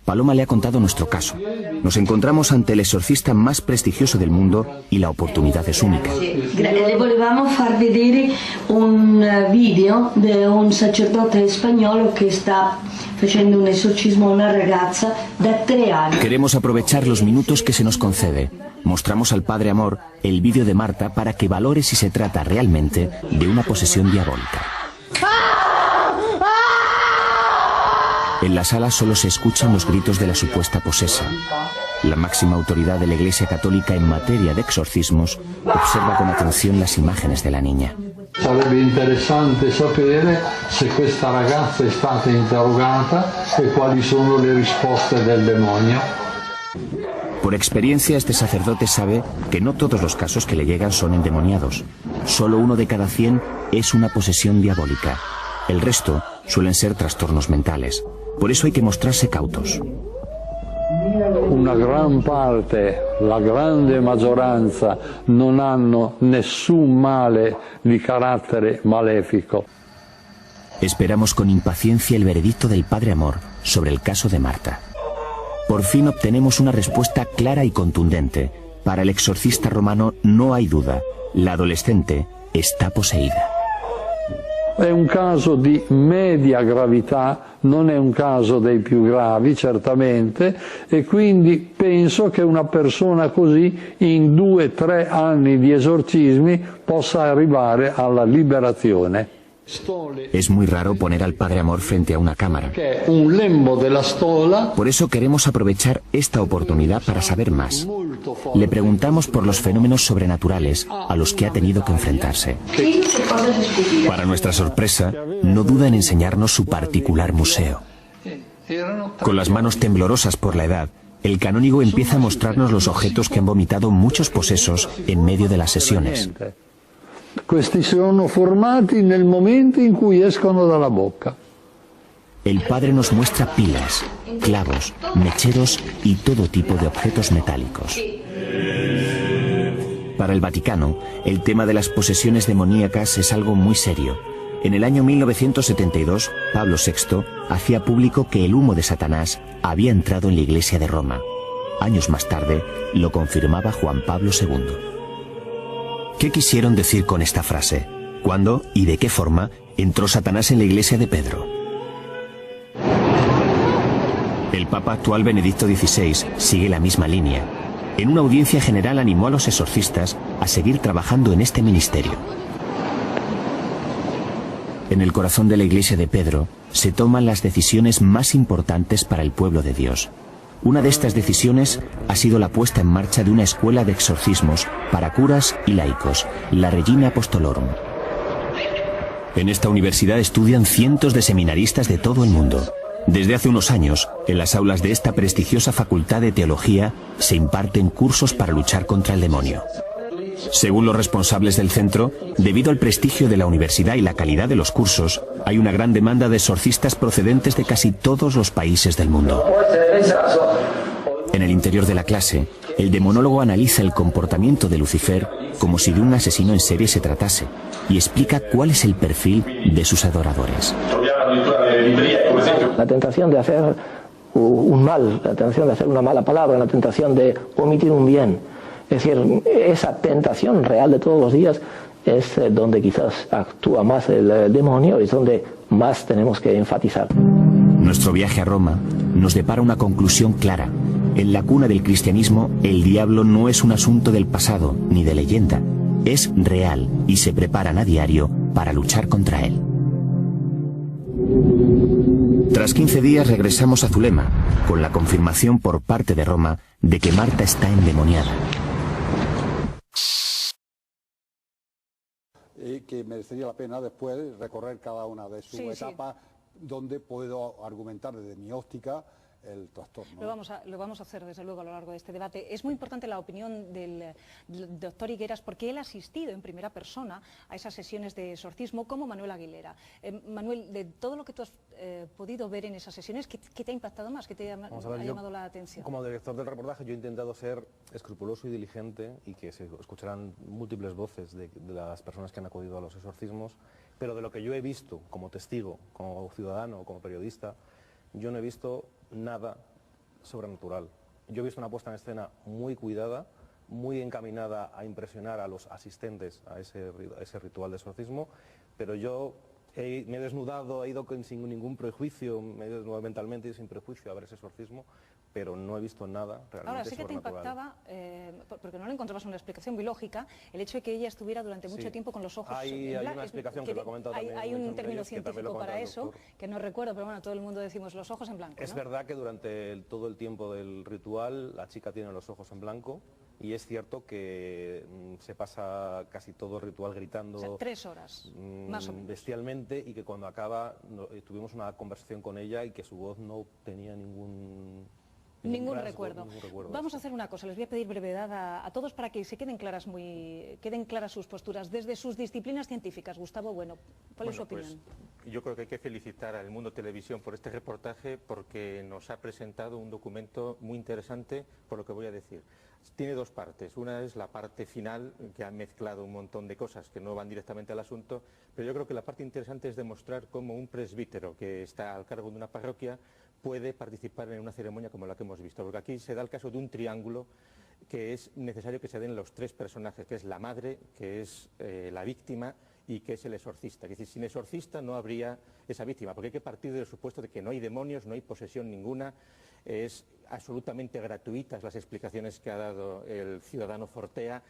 Paloma le ha contado nuestro caso. Nos encontramos ante el exorcista más prestigioso del mundo y la oportunidad es única. Le volevamo far vedere un video de un sacerdote español que está facendo un esorcismo a una ragazza da 3 años. Queremos aprovechar los minutos que se nos concede. Mostramos al Padre Amor el vídeo de Marta para que valore si se trata realmente de una posesión diabólica. En la sala solo se escuchan los gritos de la supuesta posesa. La máxima autoridad de la Iglesia Católica en materia de exorcismos observa con atención las imágenes de la niña. Sarebbe interessante sapere se questa ragazza è stata interrogata e quali sono le risposte del demonio. Por experiencia, este sacerdote sabe que no todos los casos que le llegan son endemoniados. Solo 1 de cada 100 es una posesión diabólica. El resto suelen ser trastornos mentales. Por eso hay que mostrarse cautos. Una gran parte, la grande maggioranza, non hanno nessun male di carattere malefico. Esperamos con impaciencia el veredicto del Padre Amor sobre el caso de Marta. Por fin obtenemos una respuesta clara y contundente. Para el exorcista romano no hay duda. La adolescente está poseída. È un caso di media gravità, non è un caso dei più gravi, certamente, e quindi penso che una persona così in 2-3 anni di esorcismi possa arrivare alla liberazione. Es muy raro poner al Padre Amor frente a una cámara. Un lembo della stola. Por eso queremos aprovechar esta oportunidad para saber más. Le preguntamos por los fenómenos sobrenaturales a los que ha tenido que enfrentarse. Para nuestra sorpresa, no duda en enseñarnos su particular museo. Con las manos temblorosas por la edad, el canónigo empieza a mostrarnos los objetos que han vomitado muchos posesos en medio de las sesiones. Questi sono formati nel momento in cui escono dalla bocca. El padre nos muestra pilas, clavos, mecheros y todo tipo de objetos metálicos. Para el Vaticano, el tema de las posesiones demoníacas es algo muy serio. En el año 1972, Pablo VI hacía público que el humo de Satanás había entrado en la Iglesia de Roma. Años más tarde, lo confirmaba Juan Pablo II. ¿Qué quisieron decir con esta frase? ¿Cuándo y de qué forma entró Satanás en la Iglesia de Pedro? El Papa actual Benedicto XVI sigue la misma línea. En una audiencia general animó a los exorcistas a seguir trabajando en este ministerio. En el corazón de la Iglesia de Pedro se toman las decisiones más importantes para el pueblo de Dios. Una de estas decisiones ha sido la puesta en marcha de una escuela de exorcismos para curas y laicos, la Regina Apostolorum. En esta universidad estudian cientos de seminaristas de todo el mundo. Desde hace unos años, en las aulas de esta prestigiosa facultad de teología se imparten cursos para luchar contra el demonio. Según los responsables del centro, debido al prestigio de la universidad y la calidad de los cursos, hay una gran demanda de exorcistas procedentes de casi todos los países del mundo. En el interior de la clase, el demonólogo analiza el comportamiento de Lucifer como si de un asesino en serie se tratase y explica cuál es el perfil de sus adoradores. La tentación de hacer un mal, la tentación de hacer una mala palabra, la tentación de omitir un bien. Es decir, esa tentación real de todos los días es donde quizás actúa más el demonio, es donde más tenemos que enfatizar. Nuestro viaje a Roma nos depara una conclusión clara. En la cuna del cristianismo, el diablo no es un asunto del pasado ni de leyenda. Es real y se preparan a diario para luchar contra él. Tras 15 días regresamos a Zulema, con la confirmación por parte de Roma de que Marta está endemoniada. Que merecería la pena después recorrer cada una de sus etapas donde puedo argumentar desde mi óptica el trastorno. Lo vamos a hacer desde luego a lo largo de este debate. Es muy importante la opinión del doctor Higueras porque él ha asistido en primera persona a esas sesiones de exorcismo como Manuel Aguilera. Manuel, de todo lo que tú has podido ver en esas sesiones, ¿qué te ha impactado más? ¿Qué te ha llamado la atención? Como director del reportaje yo he intentado ser escrupuloso y diligente y que se escucharan múltiples voces de las personas que han acudido a los exorcismos, pero de lo que yo he visto como testigo, como ciudadano, como periodista, yo no he visto nada sobrenatural. Yo he visto una puesta en escena muy cuidada, muy encaminada a impresionar a los asistentes a ese ritual de exorcismo, pero yo me he desnudado, he ido sin ningún prejuicio, me he desnudado mentalmente y sin prejuicio a ver ese exorcismo, pero no he visto nada realmente sobrenatural. Ahora, sí que te impactaba, porque no le encontrabas una explicación biológica, el hecho de que ella estuviera durante mucho tiempo con los ojos hay una explicación que lo ha comentado también. Hay un término científico para eso, que no recuerdo, pero bueno, todo el mundo decimos los ojos en blanco, ¿no? Es verdad que durante todo el tiempo del ritual la chica tiene los ojos en blanco y es cierto que se pasa casi todo el ritual gritando, o sea, 3 horas, más o menos, bestialmente, y que cuando acaba tuvimos una conversación con ella y que su voz no tenía ningún recuerdo. Vamos a hacer una cosa, les voy a pedir brevedad a todos para que se queden claras sus posturas desde sus disciplinas científicas. Gustavo Bueno, ¿cuál es su opinión? Yo creo que hay que felicitar al Mundo Televisión por este reportaje porque nos ha presentado un documento muy interesante por lo que voy a decir. Tiene dos partes, una es la parte final que ha mezclado un montón de cosas que no van directamente al asunto, pero yo creo que la parte interesante es demostrar cómo un presbítero que está al cargo de una parroquia puede participar en una ceremonia como la que hemos visto, porque aquí se da el caso de un triángulo que es necesario que se den los 3 personajes, que es la madre, que es la víctima y que es el exorcista. Es decir, sin exorcista no habría esa víctima, porque hay que partir del supuesto de que no hay demonios, no hay posesión ninguna, es absolutamente gratuitas las explicaciones que ha dado el ciudadano Fortea,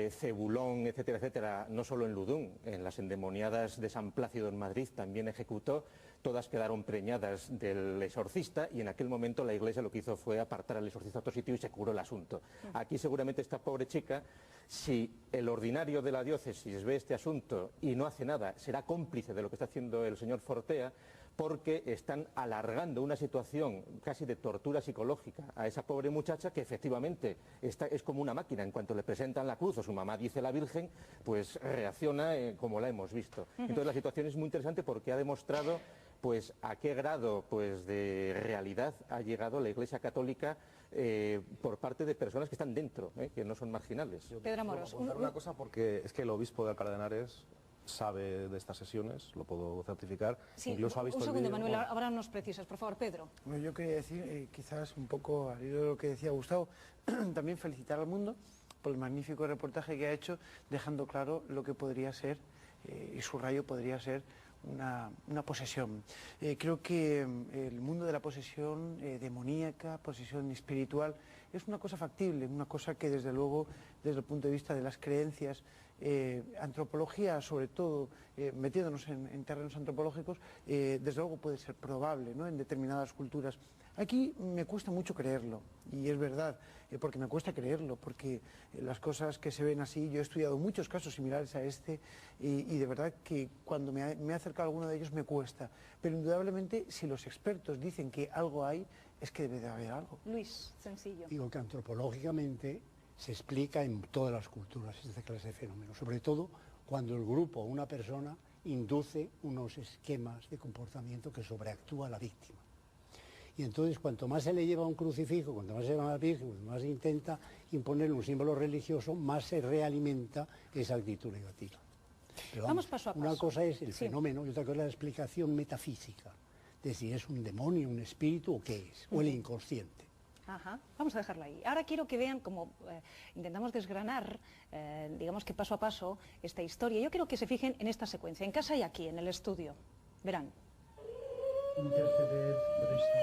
Cebulón, etcétera, etcétera, no solo en Ludum, en las endemoniadas de San Plácido en Madrid también ejecutó, todas quedaron preñadas del exorcista y en aquel momento la Iglesia lo que hizo fue apartar al exorcista a otro sitio y se curó el asunto. Aquí seguramente esta pobre chica, si el ordinario de la diócesis ve este asunto y no hace nada, será cómplice de lo que está haciendo el señor Fortea, porque están alargando una situación casi de tortura psicológica a esa pobre muchacha que efectivamente es como una máquina. En cuanto le presentan la cruz o su mamá dice la Virgen, pues reacciona como la hemos visto. Entonces la situación es muy interesante porque ha demostrado pues a qué grado pues de realidad ha llegado la Iglesia Católica por parte de personas que están dentro, que no son marginales. Pedro Amorós. Una cosa, porque es que el obispo de Alcalá de Henares sabe de estas sesiones, lo puedo certificar. Sí, Incluso ha visto un segundo, el vídeo. Manuel, ahora nos precisas, por favor, Pedro. Bueno, yo quería decir, quizás un poco al hilo de lo que decía Gustavo, también felicitar al Mundo por el magnífico reportaje que ha hecho, dejando claro lo que podría ser, y subrayo, podría ser una posesión. Creo que el mundo de la posesión demoníaca, posesión espiritual, es una cosa factible, una cosa que desde luego, desde el punto de vista de las creencias, antropología sobre todo, metiéndonos en terrenos antropológicos, desde luego puede ser probable, ¿no?, en determinadas culturas. Aquí me cuesta mucho creerlo, y es verdad, porque me cuesta creerlo, porque las cosas que se ven así, yo he estudiado muchos casos similares a este, y de verdad que cuando me he acercado a alguno de ellos me cuesta, pero indudablemente si los expertos dicen que algo hay, es que debe de haber algo. Luis, sencillo. Digo que antropológicamente se explica en todas las culturas esta clase de fenómenos, sobre todo cuando el grupo o una persona induce unos esquemas de comportamiento que sobreactúa a la víctima. Y entonces cuanto más se le lleva un crucifijo, cuanto más se lleva a la Virgen, cuanto más se intenta imponerle un símbolo religioso, más se realimenta esa actitud negativa. Pero vamos paso a paso. Una cosa es el fenómeno y otra cosa es la explicación metafísica, de si es un demonio, un espíritu o qué es, o el inconsciente. Ajá, vamos a dejarlo ahí. Ahora quiero que vean cómo intentamos desgranar, digamos que paso a paso, esta historia. Yo quiero que se fijen en esta secuencia, en casa y aquí, en el estudio. Verán. Interceder por esta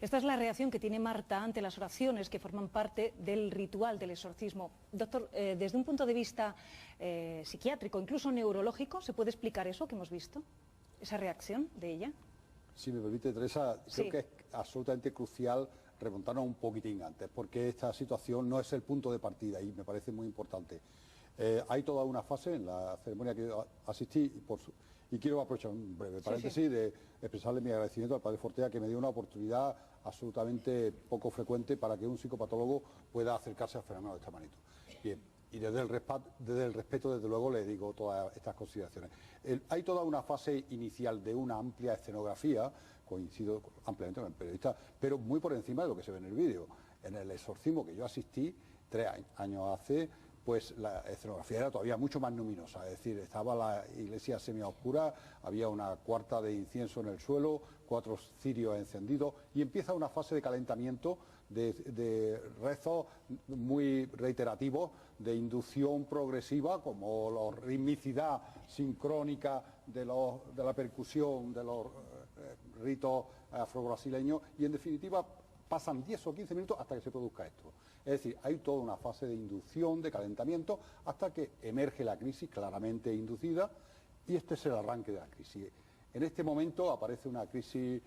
Esta es la reacción que tiene Marta ante las oraciones que forman parte del ritual del exorcismo. Doctor, desde un punto de vista psiquiátrico, incluso neurológico, ¿se puede explicar eso que hemos visto? ¿Esa reacción de ella? Si me permite, Teresa, creo que es absolutamente crucial remontarnos un poquitín antes, porque esta situación no es el punto de partida y me parece muy importante. Hay toda una fase en la ceremonia que yo asistí y quiero aprovechar un breve paréntesis de expresarle mi agradecimiento al padre Fortea, que me dio una oportunidad absolutamente poco frecuente para que un psicopatólogo pueda acercarse al fenómeno de esta magnitud. Bien, y desde el respeto, desde luego, le digo todas estas consideraciones. Hay toda una fase inicial de una amplia escenografía, coincido ampliamente con el periodista, pero muy por encima de lo que se ve en el vídeo. En el exorcismo que yo asistí 3 años hace, pues la escenografía era todavía mucho más luminosa, es decir, estaba la iglesia semioscura, había una cuarta de incienso en el suelo, 4 cirios encendidos y empieza una fase de calentamiento, de rezos muy reiterativos, de inducción progresiva, como la ritmicidad sincrónica de la percusión, de los ritos afrobrasileños y en definitiva pasan 10 o 15 minutos hasta que se produzca esto. Es decir, hay toda una fase de inducción, de calentamiento, hasta que emerge la crisis claramente inducida y este es el arranque de la crisis. En este momento aparece una crisis,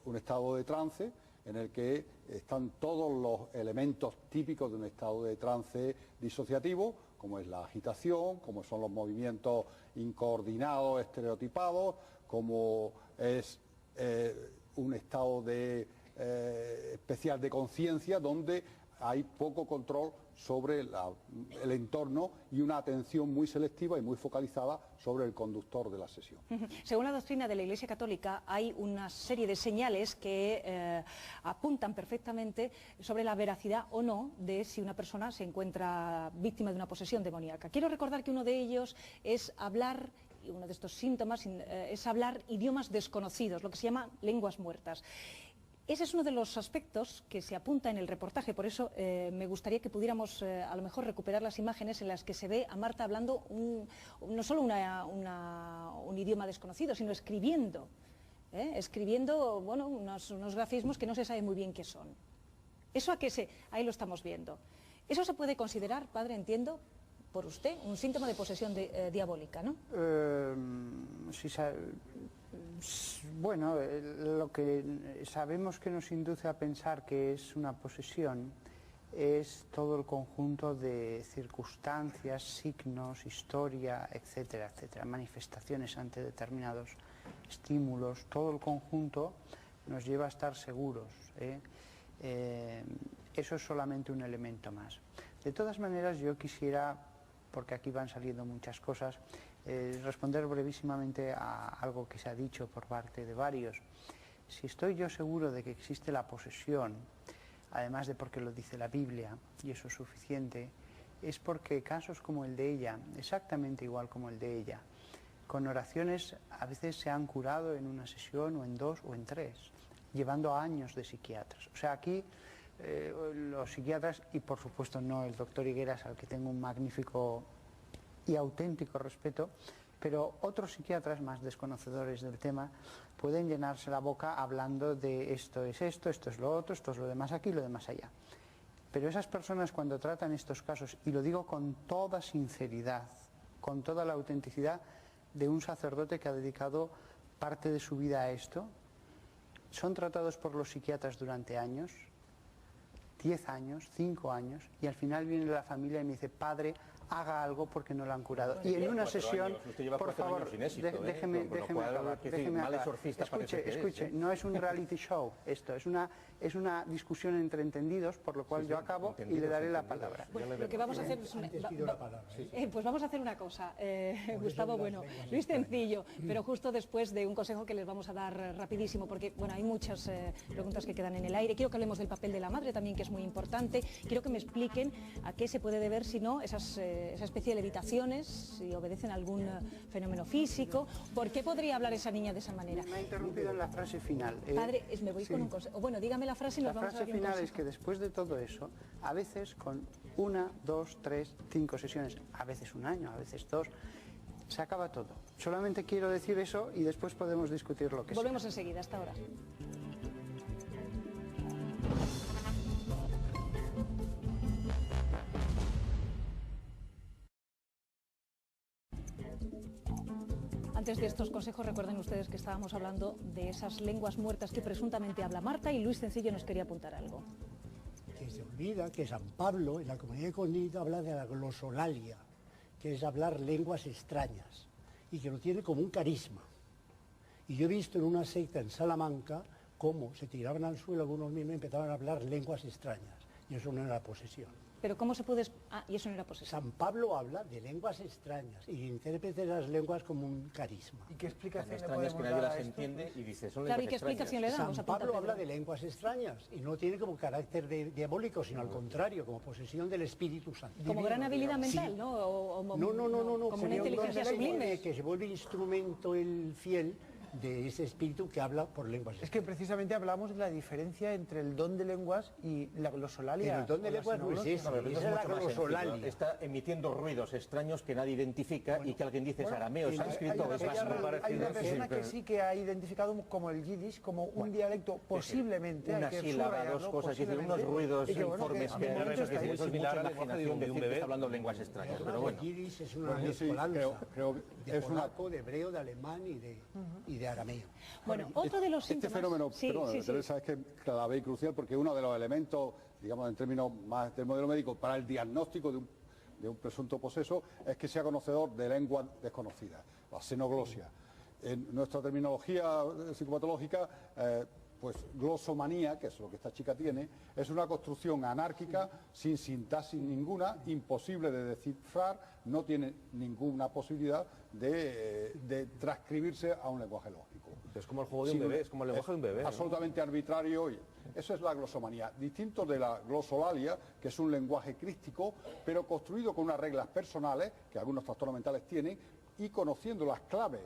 un estado de trance, en el que están todos los elementos típicos de un estado de trance disociativo, como es la agitación, como son los movimientos incoordinados, estereotipados, como es un estado especial de conciencia donde hay poco control sobre el entorno y una atención muy selectiva y muy focalizada sobre el conductor de la sesión. Según la doctrina de la Iglesia Católica, hay una serie de señales que apuntan perfectamente sobre la veracidad o no de si una persona se encuentra víctima de una posesión demoníaca. Quiero recordar que uno de ellos es hablar, y uno de estos síntomas es hablar idiomas desconocidos, lo que se llama lenguas muertas. Ese es uno de los aspectos que se apunta en el reportaje, por eso me gustaría que pudiéramos a lo mejor recuperar las imágenes en las que se ve a Marta hablando no solo un idioma desconocido, sino escribiendo, bueno, unos grafismos que no se sabe muy bien qué son. ¿Eso a qué ahí lo estamos viendo? ¿Eso se puede considerar, padre, entiendo, por usted, un síntoma de posesión diabólica, no? Bueno, lo que sabemos que nos induce a pensar que es una posesión es todo el conjunto de circunstancias, signos, historia, etcétera, etcétera, manifestaciones ante determinados estímulos, todo el conjunto nos lleva a estar seguros. Eso es solamente un elemento más. De todas maneras, yo quisiera, porque aquí van saliendo muchas cosas, responder brevísimamente a algo que se ha dicho por parte de varios. Si estoy yo seguro de que existe la posesión, además de porque lo dice la Biblia, y eso es suficiente, es porque casos como el de ella, exactamente igual como el de ella, con oraciones a veces se han curado en una sesión o en 2 o en 3, llevando años de psiquiatras. O sea, aquí los psiquiatras, y por supuesto no el doctor Higueras, al que tengo un magnífico y auténtico respeto, pero otros psiquiatras más desconocedores del tema pueden llenarse la boca hablando de esto es lo otro, esto es lo demás aquí, lo demás allá. Pero esas personas, cuando tratan estos casos, y lo digo con toda sinceridad, con toda la autenticidad de un sacerdote que ha dedicado parte de su vida a esto, son tratados por los psiquiatras durante años, 10 años, 5 años, y al final viene la familia y me dice: padre, haga algo porque no lo han curado. Y en una sesión, por favor, déjeme acabar. Escuche, no es un reality show esto, es una discusión entre entendidos, por lo cual yo acabo y le daré la palabra. Bueno, lo que vamos a hacer es pues vamos a hacer una cosa, Gustavo, bueno, Luis, sencillo, pero justo después de un consejo que les vamos a dar rapidísimo, porque bueno, hay muchas preguntas que quedan en el aire. Quiero que hablemos del papel de la madre también, que es muy importante. Quiero que me expliquen a qué se puede deber, si no, esa especie de levitaciones, si obedecen a algún fenómeno físico. ¿Por qué podría hablar esa niña de esa manera? Me ha interrumpido en la frase final. Padre, me voy con un consejo. Bueno, dígame la frase y nos vamos a dar un consejo. La frase final es que después de todo eso, a veces con 1, 2, 3, 5 sesiones, a veces un año, a veces 2, se acaba todo. Solamente quiero decir eso y después podemos discutir lo que sea. Volvemos enseguida, hasta ahora. Antes de estos consejos, recuerden ustedes que estábamos hablando de esas lenguas muertas que presuntamente habla Marta, y Luis Sencillo nos quería apuntar algo. Que se olvida que San Pablo en la Comunidad de Condito habla de la glosolalia, que es hablar lenguas extrañas, y que lo tiene como un carisma. Y yo he visto en una secta en Salamanca cómo se tiraban al suelo algunos mismos y empezaban a hablar lenguas extrañas, y eso no era posesión. Pero ¿cómo se puede...? Y eso no era posesión. San Pablo habla de lenguas extrañas y interpreta las lenguas como un carisma. ¿Y qué explicación le podemos podemos dar a dar a esto? esto? Entiende y dice, son Claro, lenguas ¿y qué explicación le damos? San Pablo habla de lenguas extrañas y no tiene como carácter diabólico, sino al contrario, como posesión del Espíritu Santo. Como gran habilidad mental, ¿no? No. Como una inteligencia sublime. Que se vuelve instrumento el fiel de ese espíritu que habla por lenguas. Es que precisamente hablamos de la diferencia entre el don de lenguas y la glosolalia. El don de lenguas no es esa es la glosolalia. Está emitiendo ruidos extraños que nadie identifica y que alguien dice es arameo, sánscrito, es más parecido. Hay una persona que sí que ha identificado como el yiddish, como un dialecto posiblemente. Una sílaba, dos cosas, y unos ruidos informes que han hecho que es mucha imaginación decir que está hablando lenguas extrañas. Pero bueno. El yiddish es una mezcolanza de polaco, de hebreo, de alemán y de arameo. Bueno, otro de los síntomas... fenómeno, Teresa, es que clave y crucial porque uno de los elementos, digamos en términos más del modelo médico, para el diagnóstico de un presunto poseso es que sea conocedor de lenguas desconocidas, la xenoglosia. En nuestra terminología psicopatológica, pues glosomanía, que es lo que esta chica tiene, es una construcción anárquica, sin sintaxis ninguna, imposible de descifrar, no tiene ninguna posibilidad de transcribirse a un lenguaje lógico. Es como el juego de un bebé, es como el lenguaje de un bebé. Absolutamente arbitrario. Eso es la glosomanía. Distinto de la glosolalia, que es un lenguaje crístico, pero construido con unas reglas personales, que algunos trastornos mentales tienen, y conociendo las claves.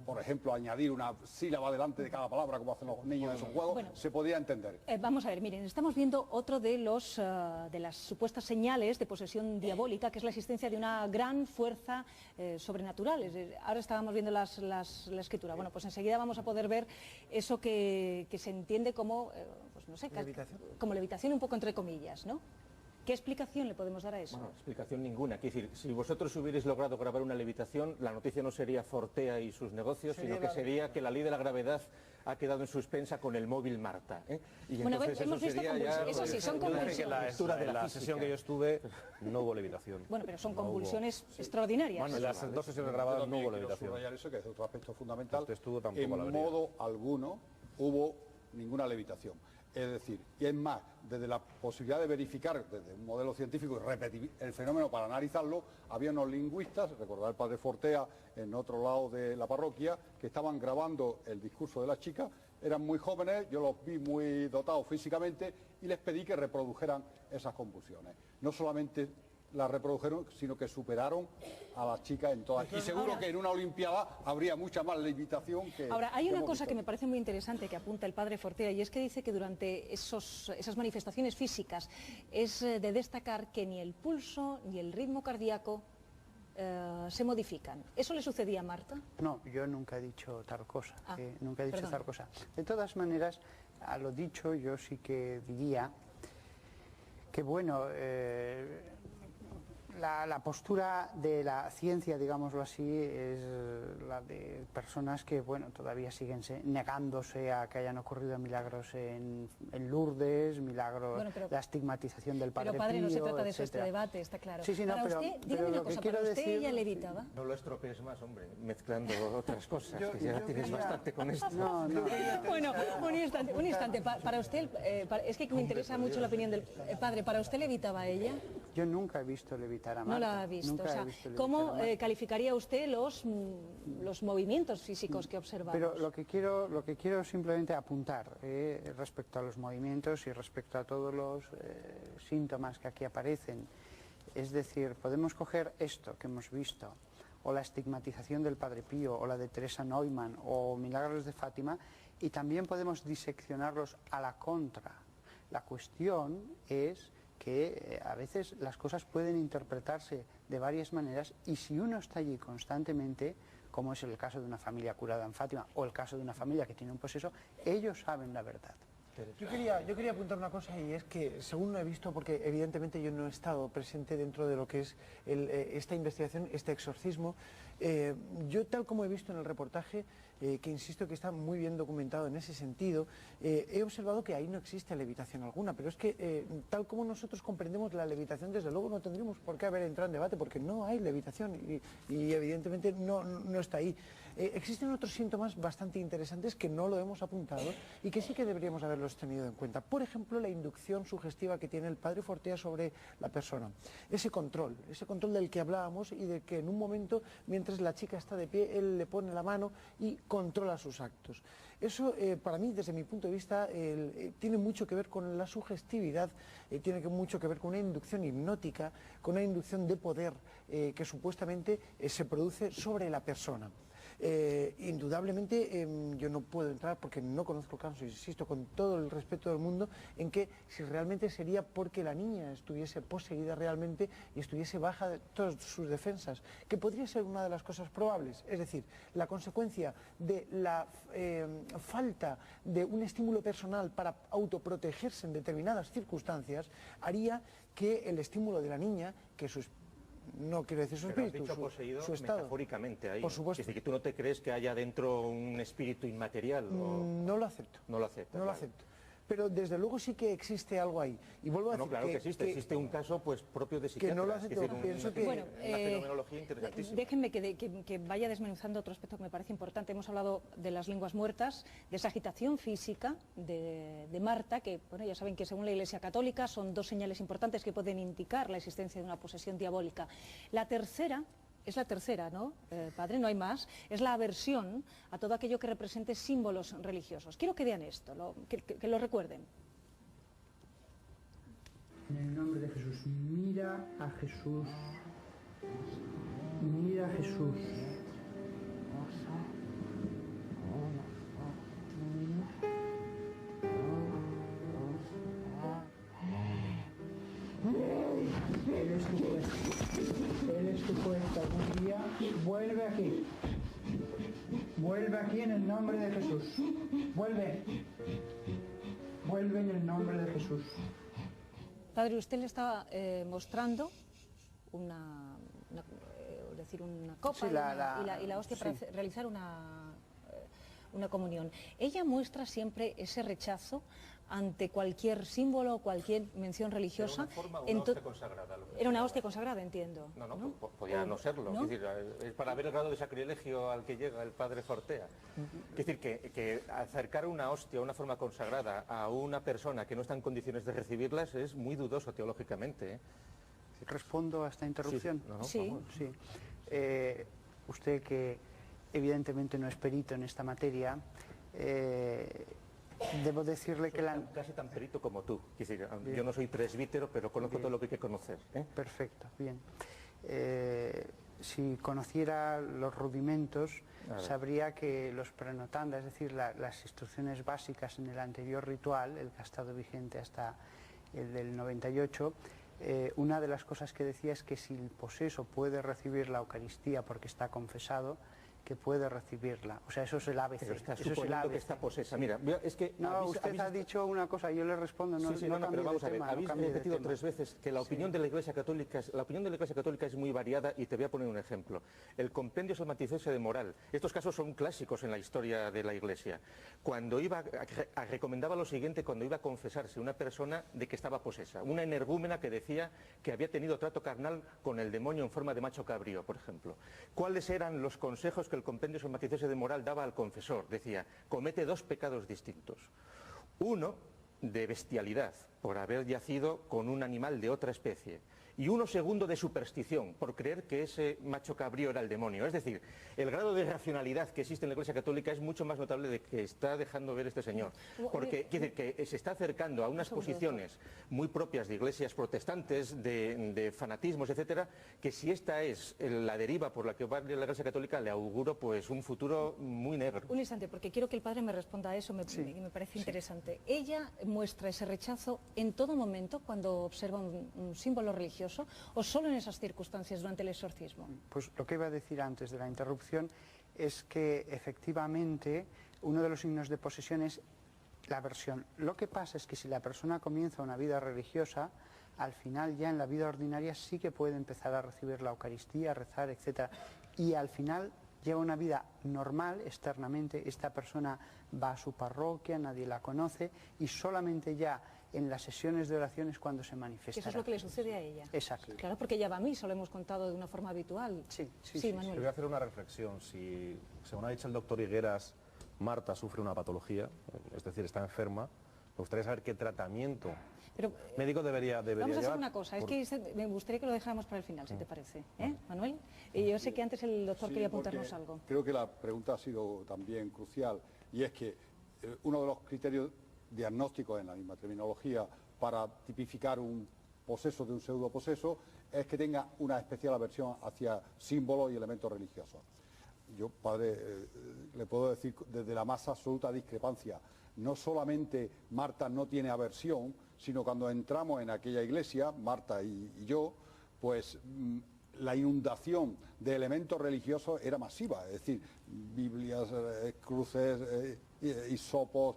Por ejemplo, añadir una sílaba delante de cada palabra, como hacen los niños en esos juegos, se podía entender. Vamos a ver, miren, estamos viendo otro de las supuestas señales de posesión diabólica, que es la existencia de una gran fuerza sobrenatural. Ahora estábamos viendo la escritura. Bueno, pues enseguida vamos a poder ver eso que se entiende como, pues no sé, como levitación un poco entre comillas, ¿no? ¿Qué explicación le podemos dar a eso? Bueno, explicación ninguna. Quiero decir, si vosotros hubierais logrado grabar una levitación, la noticia no sería Fortea y sus negocios, sino que sería que la ley de la gravedad ha quedado en suspensa con el móvil Marta. Y bueno, entonces hemos visto convulsiones, eso sí, son convulsiones. En la sesión que yo estuve no hubo levitación. Bueno, pero son convulsiones extraordinarias. Bueno, en las dos sesiones grabadas no hubo levitación. Subrayar eso, que es otro aspecto fundamental. Usted estuvo tampoco en a la vereda. modo alguno hubo ninguna levitación. Es decir, y es más, desde la posibilidad de verificar desde un modelo científico y repetir el fenómeno para analizarlo, había unos lingüistas, recordad el padre Fortea, en otro lado de la parroquia, que estaban grabando el discurso de la chica, eran muy jóvenes, yo los vi muy dotados físicamente y les pedí que reprodujeran esas convulsiones. No solamente las reprodujeron, sino que superaron a las chicas en todas. Y seguro que en una olimpiada habría mucha más levitación que... Ahora, hay una cosa que me parece muy interesante que apunta el padre Fortea, y es que dice que durante esas manifestaciones físicas es de destacar que ni el pulso ni el ritmo cardíaco se modifican. ¿Eso le sucedía a Marta? No, yo nunca he dicho tal cosa. Nunca he dicho tal cosa. De todas maneras, a lo dicho, yo sí que diría que, bueno, la postura de la ciencia, digámoslo así, es la de personas que, bueno, todavía siguen negándose a que hayan ocurrido milagros en Lourdes, milagros, bueno, pero, la estigmatización del Padre Pío, pero padre, no se trata de eso, etcétera. este debate, está claro. Sí, sí, no, para pero, usted, dígame una cosa, ¿para usted ella levitaba? No lo estropees más, hombre, mezclando otras cosas, que ya yo tienes quería... bastante con esto. No. Bueno, un instante, para usted, es que me interesa mucho la opinión del padre, ¿para usted levitaba ella? Yo nunca he visto levitar a Marta. No la ha visto, Nunca o sea, ¿cómo calificaría usted los movimientos físicos que observamos? Pero lo que quiero simplemente apuntar respecto a los movimientos y respecto a todos los síntomas que aquí aparecen, es decir, podemos coger esto que hemos visto, o la estigmatización del Padre Pío, o la de Teresa Neumann, o Milagros de Fátima, y también podemos diseccionarlos a la contra. La cuestión es que a veces las cosas pueden interpretarse de varias maneras, y si uno está allí constantemente, como es el caso de una familia curada en Fátima o el caso de una familia que tiene un poseso, ellos saben la verdad. Yo quería apuntar una cosa, y es que según lo he visto, porque evidentemente yo no he estado presente dentro de lo que es esta investigación, este exorcismo, yo tal como he visto en el reportaje, que insisto que está muy bien documentado en ese sentido, he observado que ahí no existe levitación alguna, pero es que tal como nosotros comprendemos la levitación, desde luego no tendríamos por qué haber entrado en debate, porque no hay levitación y evidentemente no está ahí. Existen otros síntomas bastante interesantes que no lo hemos apuntado y que sí que deberíamos haberlos tenido en cuenta. Por ejemplo, la inducción sugestiva que tiene el padre Fortea sobre la persona. Ese control del que hablábamos, y de que en un momento, mientras la chica está de pie, él le pone la mano y controla sus actos. Eso, para mí, desde mi punto de vista, tiene mucho que ver con la sugestividad, tiene mucho que ver con una inducción hipnótica, con una inducción de poder que supuestamente se produce sobre la persona. Indudablemente yo no puedo entrar, porque no conozco el caso, insisto, con todo el respeto del mundo, en que si realmente sería porque la niña estuviese poseída realmente y estuviese baja de todas sus defensas, que podría ser una de las cosas probables. Es decir, la consecuencia de la falta de un estímulo personal para autoprotegerse en determinadas circunstancias haría que el estímulo de la niña, que no quiero decir su espíritu, su estado. Metafóricamente ahí. Por supuesto. Es decir, que tú no te crees que haya dentro un espíritu inmaterial. No lo acepto. No lo acepto. No lo acepto. Pero desde luego sí que existe algo ahí. Y vuelvo a decir claro que existe un caso pues propio de psiquiatras. Que no lo acepto. Pienso que bueno, una fenomenología interesantísima. Déjenme que vaya desmenuzando otro aspecto que me parece importante. Hemos hablado de las lenguas muertas, de esa agitación física de Marta, que bueno, ya saben que según la Iglesia Católica son dos señales importantes que pueden indicar la existencia de una posesión diabólica. La tercera, es la tercera, ¿no, padre? No hay más. Es la aversión a todo aquello que represente símbolos religiosos. Quiero que vean esto, que lo recuerden. En el nombre de Jesús, mira a Jesús. Mira a Jesús. Él es tu juez. Él es tu juez. Algún día vuelve aquí. Vuelve aquí en el nombre de Jesús. Vuelve. Vuelve en el nombre de Jesús. Padre, usted le está mostrando una copa, sí, y la hostia, sí, para realizar una comunión. Ella muestra siempre ese rechazo ante cualquier símbolo, cualquier mención religiosa. ¿Era una forma o una hostia consagrada? Era una hostia consagrada, entiendo. No, podía no serlo. ¿No? Es decir, es para ver el grado de sacrilegio al que llega el padre Fortea. Es decir, que acercar una hostia, una forma consagrada a una persona que no está en condiciones de recibirlas es muy dudoso teológicamente. ¿Respondo a esta interrupción? Sí. Sí. Usted, que evidentemente no es perito en esta materia, debo decirle que casi tan perito como tú. Es decir, yo no soy presbítero, pero conozco todo lo que hay que conocer. Perfecto, bien. Si conociera los rudimentos, sabría que los prenotanda, es decir, las instrucciones básicas en el anterior ritual, el que ha estado vigente hasta el del 98, una de las cosas que decía es que si el poseso puede recibir la Eucaristía porque está confesado, que puede recibirla. O sea, eso es el ABC. Pero está eso es el suponiendo ABC. que está posesa. Mira, es que... No, usted ha dicho una cosa, yo le respondo, no, Sí, no pero vamos a ver, tema, habéis repetido 3 veces que la opinión de la Iglesia Católica es muy variada, y te voy a poner un ejemplo. El Compendio Salmaticense de Moral. Estos casos son clásicos en la historia de la Iglesia. Cuando recomendaba lo siguiente cuando iba a confesarse una persona de que estaba posesa. Una energúmena que decía que había tenido trato carnal con el demonio en forma de macho cabrío, por ejemplo. ¿Cuáles eran los consejos que el Compendio Salmaticense de Moral daba al confesor? Decía, comete 2 pecados distintos. Uno, de bestialidad, por haber yacido con un animal de otra especie. Y uno segundo, de superstición, por creer que ese macho cabrío era el demonio. Es decir, el grado de racionalidad que existe en la Iglesia Católica es mucho más notable de que está dejando ver este señor. Porque quiere decir que se está acercando a unas posiciones muy propias de iglesias protestantes, de fanatismos, etcétera, que si esta es la deriva por la que va la Iglesia Católica, le auguro pues un futuro muy negro. Un instante, porque quiero que el padre me responda a eso, me parece interesante. Ella muestra ese rechazo en todo momento cuando observa un símbolo religioso, o solo en esas circunstancias durante el exorcismo. Pues lo que iba a decir antes de la interrupción es que efectivamente uno de los signos de posesión es la aversión. Lo que pasa es que si la persona comienza una vida religiosa, al final ya en la vida ordinaria sí que puede empezar a recibir la Eucaristía, a rezar, etc. Y al final lleva una vida normal externamente, esta persona va a su parroquia, nadie la conoce, y solamente ya en las sesiones de oración es cuando se manifiesta. Eso es lo que le sucede a ella. Exacto. Claro, porque ella va a misa, lo hemos contado de una forma habitual. Sí, Manuel. Yo voy a hacer una reflexión. Si, según ha dicho el doctor Higueras, Marta sufre una patología, es decir, está enferma, me gustaría saber qué tratamiento médico debería Vamos a hacer llevar. una cosa, es que me gustaría que lo dejáramos para el final, si te parece. Manuel, y yo sé que antes el doctor quería apuntarnos algo. Creo que la pregunta ha sido también crucial, y es que uno de los criterios diagnósticos en la misma terminología para tipificar un poseso de un pseudoposeso es que tenga una especial aversión hacia símbolos y elementos religiosos. Yo, padre, le puedo decir desde la más absoluta discrepancia. No solamente Marta no tiene aversión, sino cuando entramos en aquella iglesia, Marta y yo, pues la inundación de elementos religiosos era masiva, es decir, Biblias, cruces, hisopos,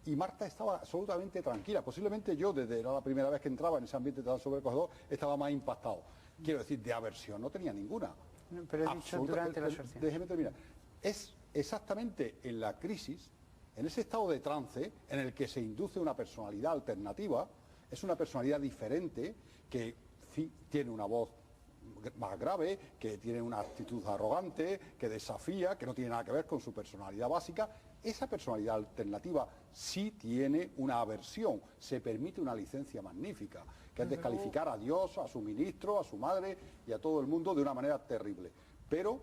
y Marta estaba absolutamente tranquila. Posiblemente yo, desde era la primera vez que entraba en ese ambiente tan sobrecogedor, estaba más impactado. Quiero decir, de aversión no tenía ninguna. Pero he dicho durante la exorcismo. Déjeme terminar. Es exactamente en la crisis, en ese estado de trance en el que se induce una personalidad alternativa, es una personalidad diferente que tiene una voz más grave, que tiene una actitud arrogante, que desafía, que no tiene nada que ver con su personalidad básica. Esa personalidad alternativa sí tiene una aversión, se permite una licencia magnífica, que es descalificar a Dios, a su ministro, a su madre y a todo el mundo de una manera terrible. Pero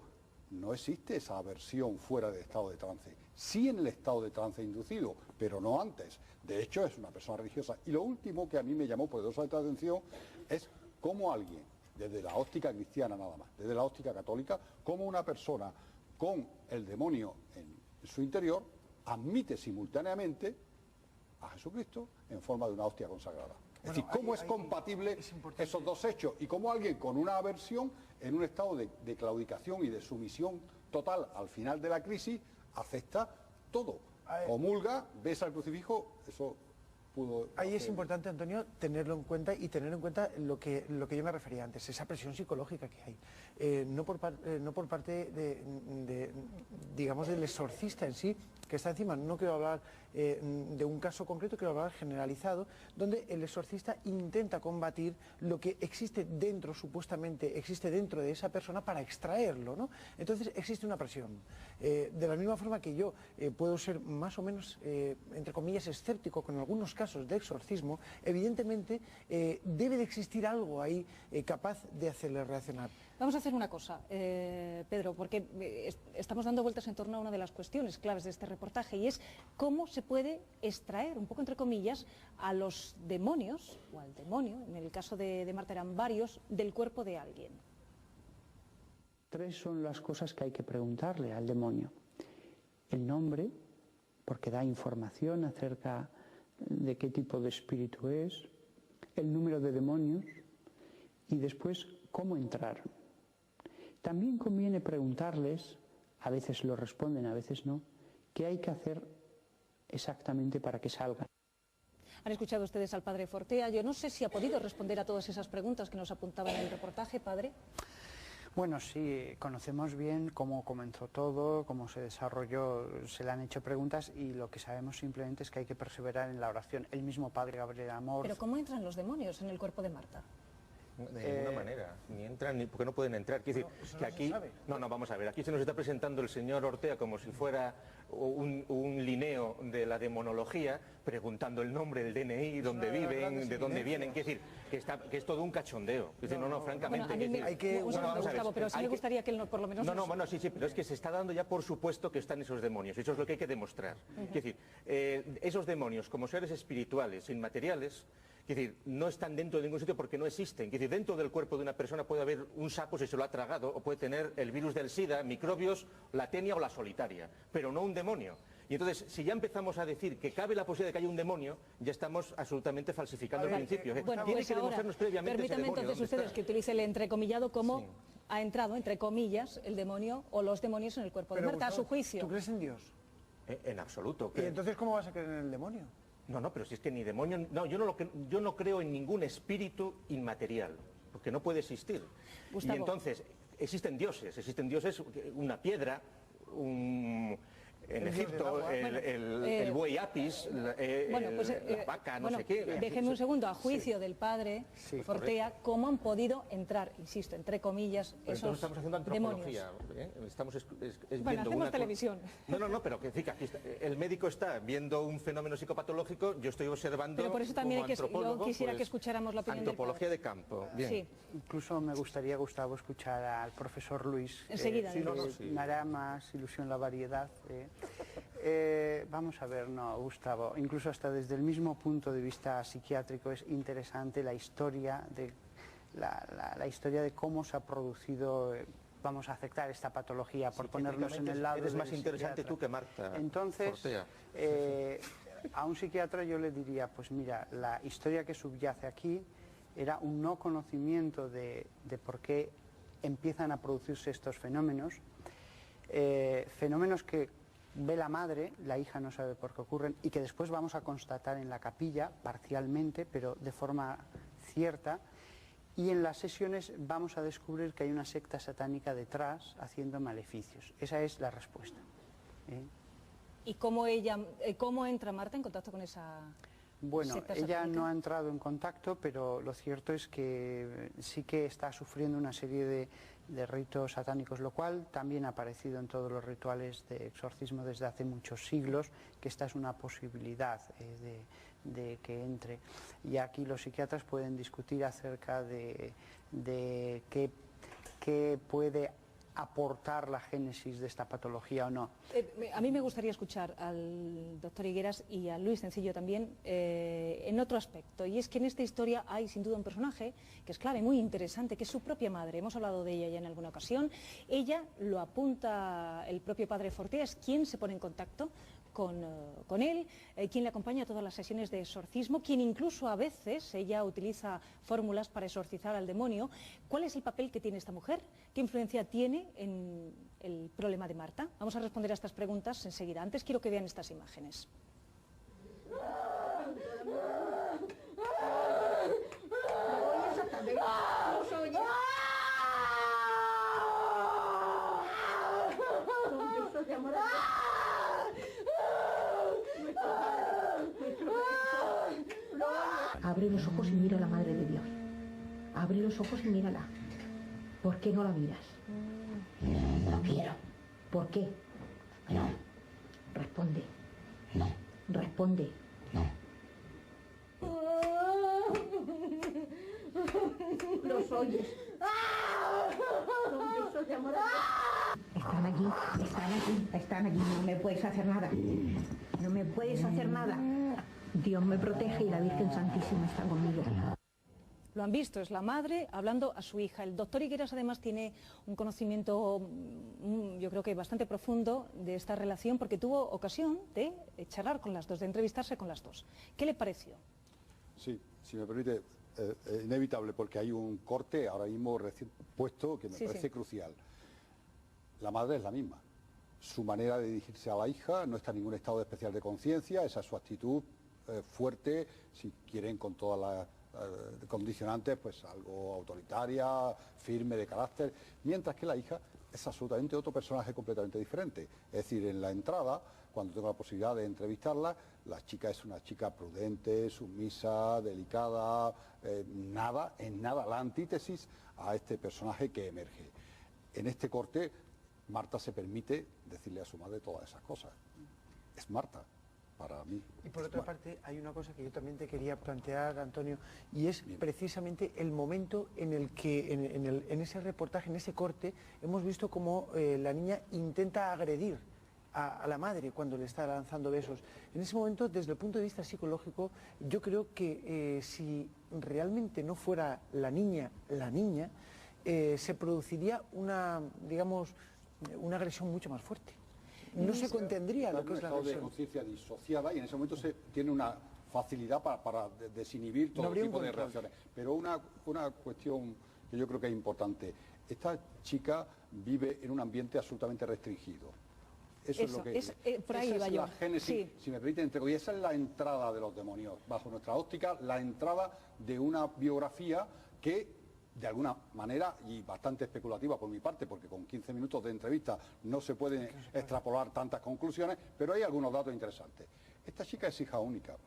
no existe esa aversión fuera del estado de trance. Sí en el estado de trance inducido, pero no antes. De hecho, es una persona religiosa. Y lo último que a mí me llamó poderosamente la atención es cómo alguien, desde la óptica cristiana nada más, desde la óptica católica, cómo una persona con el demonio en su interior admite simultáneamente a Jesucristo en forma de una hostia consagrada. Es decir, cómo es compatible esos dos hechos, y cómo alguien con una aversión, en un estado de claudicación y de sumisión total al final de la crisis, acepta todo. Comulga, besa el crucifijo, eso pudo... Ahí es importante, Antonio, tenerlo en cuenta y tener en cuenta lo que yo me refería antes, esa presión psicológica que hay. No por parte digamos, del exorcista en sí, que está encima. No quiero hablar de un caso concreto, quiero hablar generalizado, donde el exorcista intenta combatir lo que existe dentro, supuestamente existe dentro de esa persona para extraerlo, ¿no? Entonces existe una presión. De la misma forma que yo puedo ser más o menos, entre comillas, escéptico con algunos casos de exorcismo, evidentemente debe de existir algo ahí capaz de hacerle reaccionar. Vamos a hacer una cosa, Pedro, porque estamos dando vueltas en torno a una de las cuestiones claves de este reportaje, y es cómo se puede extraer, un poco entre comillas, a los demonios, o al demonio, en el caso de Marta eran varios, del cuerpo de alguien. 3 son las cosas que hay que preguntarle al demonio. El nombre, porque da información acerca de qué tipo de espíritu es, el número de demonios y después cómo entrar. También conviene preguntarles, a veces lo responden, a veces no, qué hay que hacer exactamente para que salgan. Han escuchado ustedes al padre Fortea. Yo no sé si ha podido responder a todas esas preguntas que nos apuntaban en el reportaje, padre. Bueno, sí, conocemos bien cómo comenzó todo, cómo se desarrolló, se le han hecho preguntas y lo que sabemos simplemente es que hay que perseverar en la oración. El mismo padre Gabriel Amor... Pero ¿cómo entran los demonios en el cuerpo de Marta? De ninguna manera, ni entran ni porque no pueden entrar. Quiero decir, que aquí, no, vamos a ver, aquí se nos está presentando el señor Ortega como si fuera un Linneo de la demonología, preguntando el nombre, el DNI, dónde viven, de dónde vienen. Quiero decir, que es todo un cachondeo. Es decir, francamente. Bueno, hay que, Gustavo, pero sí me gustaría que él por lo menos... No, sí, pero es que se está dando ya por supuesto que están esos demonios. Eso es lo que hay que demostrar. Es decir, esos demonios como seres espirituales, inmateriales, es decir, no están dentro de ningún sitio porque no existen. Es decir, dentro del cuerpo de una persona puede haber un sapo si se lo ha tragado, o puede tener el virus del SIDA, microbios, la tenia o la solitaria, pero no un demonio. Y entonces, si ya empezamos a decir que cabe la posibilidad de que haya un demonio, ya estamos absolutamente falsificando el principio. Bueno, tiene pues que demostrarnos previamente ese permítanme demonio, entonces ustedes que utilice el entrecomillado cómo ha entrado, entre comillas, el demonio o los demonios en el cuerpo de Marta, a su juicio. ¿Tú crees en Dios? En absoluto. ¿Y entonces cómo vas a creer en el demonio? No, pero si es que ni demonio... No, yo no creo en ningún espíritu inmaterial, porque no puede existir. Gustavo. Y entonces, existen dioses, una piedra, en Egipto, el buey Apis, la vaca, no sé qué. Déjenme un segundo, a juicio del padre Fortea, ¿cómo han podido entrar, insisto, entre comillas, esos estamos haciendo antropología, demonios? Estamos Bueno, hacemos televisión. No, pero que aquí el médico está viendo un fenómeno psicopatológico, yo estoy observando. Pero por eso también yo quisiera pues, que escucháramos la opinión antropología del de campo. Bien. Sí. Incluso me gustaría, Gustavo, escuchar al profesor Luis. Enseguida. Me hará más ilusión la variedad. Vamos a ver, Gustavo, incluso hasta desde el mismo punto de vista psiquiátrico es interesante la historia de la historia de cómo se ha producido, vamos a aceptar esta patología, por ponernos en el lado eres del más interesante psiquiatra. tú que Marta. Entonces, a un psiquiatra yo le diría, pues mira, la historia que subyace aquí era un no conocimiento de por qué empiezan a producirse estos fenómenos, fenómenos que ve la madre, la hija no sabe por qué ocurren y que después vamos a constatar en la capilla, parcialmente, pero de forma cierta, y en las sesiones vamos a descubrir que hay una secta satánica detrás haciendo maleficios. Esa es la respuesta. ¿Y cómo entra Marta en contacto con esa Bueno, secta ella satánica? no ha entrado en contacto, pero lo cierto es que sí que está sufriendo una serie de ritos satánicos, lo cual también ha aparecido en todos los rituales de exorcismo desde hace muchos siglos, que esta es una posibilidad de que entre. Y aquí los psiquiatras pueden discutir acerca de qué puede aportar la génesis de esta patología o no. A mí me gustaría escuchar al doctor Higueras y a Luis Sencillo también en otro aspecto, y es que en esta historia hay sin duda un personaje que es clave, muy interesante, que es su propia madre. Hemos hablado de ella ya en alguna ocasión. Ella lo apunta el propio padre Fortea, es quien se pone en contacto con él, quien le acompaña a todas las sesiones de exorcismo, quien incluso a veces ella utiliza fórmulas para exorcizar al demonio. ¿Cuál es el papel que tiene esta mujer? ¿Qué influencia tiene en el problema de Marta? Vamos a responder a estas preguntas enseguida. Antes quiero que vean estas imágenes. Abre los ojos y mira a la Madre de Dios. Abre los ojos y mírala. ¿Por qué no la miras? No quiero. ¿Por qué? No. Responde. No. Responde. No. Los oyes. Son besos de amor. Están aquí, están aquí. No me puedes hacer nada. No me puedes hacer nada. Dios me protege y la Virgen Santísima está conmigo. Lo han visto, es la madre hablando a su hija. El doctor Higueras además tiene un conocimiento, yo creo que bastante profundo de esta relación, porque tuvo ocasión de charlar con las dos, de entrevistarse con las dos. ¿Qué le pareció? Sí, si me permite, inevitable, porque hay un corte ahora mismo recién puesto que me parece crucial. La madre es la misma. Su manera de dirigirse a la hija no está en ningún estado especial de conciencia, esa es su actitud fuerte, si quieren con todas las condicionantes, pues algo autoritaria, firme de carácter, mientras que la hija es absolutamente otro personaje completamente diferente. Es decir, en la entrada, cuando tengo la posibilidad de entrevistarla, la chica es una chica prudente, sumisa, delicada, en nada la antítesis a este personaje que emerge. En este corte, Marta se permite decirle a su madre todas esas cosas. Es Marta. Para mí. Y por otra parte, hay una cosa que yo también te quería plantear, Antonio, y es precisamente el momento en el que, en ese reportaje, en ese corte, hemos visto cómo la niña intenta agredir a la madre cuando le está lanzando besos. En ese momento, desde el punto de vista psicológico, yo creo que si realmente no fuera la niña, se produciría una, digamos, una agresión mucho más fuerte. No se contendría lo que es la agresión. Un estado de conciencia disociada y en ese momento se tiene una facilidad para desinhibir todo tipo de reacciones. Pero una cuestión que yo creo que es importante. Esta chica vive en un ambiente absolutamente restringido. Eso es lo que por ahí esa va es yo. la génesis, si me permiten, y esa es la entrada de los demonios. Bajo nuestra óptica, la entrada de una biografía que, de alguna manera, y bastante especulativa por mi parte, porque con 15 minutos de entrevista no se pueden extrapolar tantas conclusiones, pero hay algunos datos interesantes. Esta chica es hija única.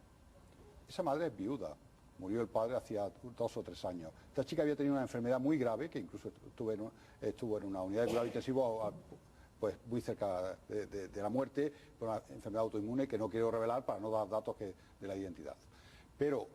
Esa madre es viuda. Murió el padre hacía 2 o 3 años. Esta chica había tenido una enfermedad muy grave, que incluso estuvo en una unidad de cuidado intensivo, pues muy cerca de la muerte, por una enfermedad autoinmune que no quiero revelar para no dar datos de la identidad. Pero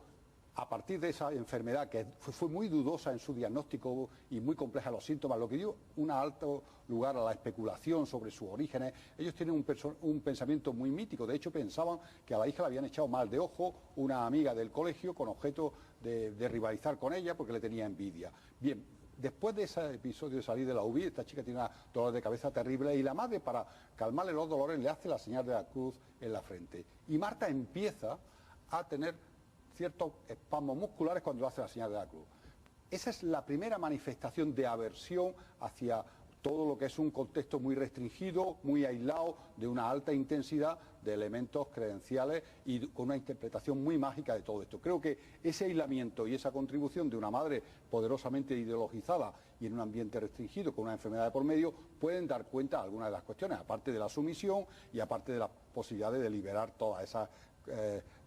a partir de esa enfermedad, que fue muy dudosa en su diagnóstico y muy compleja los síntomas, lo que dio un alto lugar a la especulación sobre sus orígenes, ellos tienen un pensamiento muy mítico. De hecho, pensaban que a la hija le habían echado mal de ojo una amiga del colegio con objeto de rivalizar con ella porque le tenía envidia. Bien, después de ese episodio de salir de la UBI, esta chica tiene una dolor de cabeza terrible y la madre, para calmarle los dolores, le hace la señal de la cruz en la frente. Y Marta empieza a tener ciertos espasmos musculares cuando hace la señal de la cruz. Esa es la primera manifestación de aversión hacia todo lo que es un contexto muy restringido, muy aislado, de una alta intensidad de elementos credenciales y con una interpretación muy mágica de todo esto. Creo que ese aislamiento y esa contribución de una madre poderosamente ideologizada y en un ambiente restringido con una enfermedad de por medio pueden dar cuenta de algunas de las cuestiones, aparte de la sumisión y aparte de la posibilidad de liberar toda esa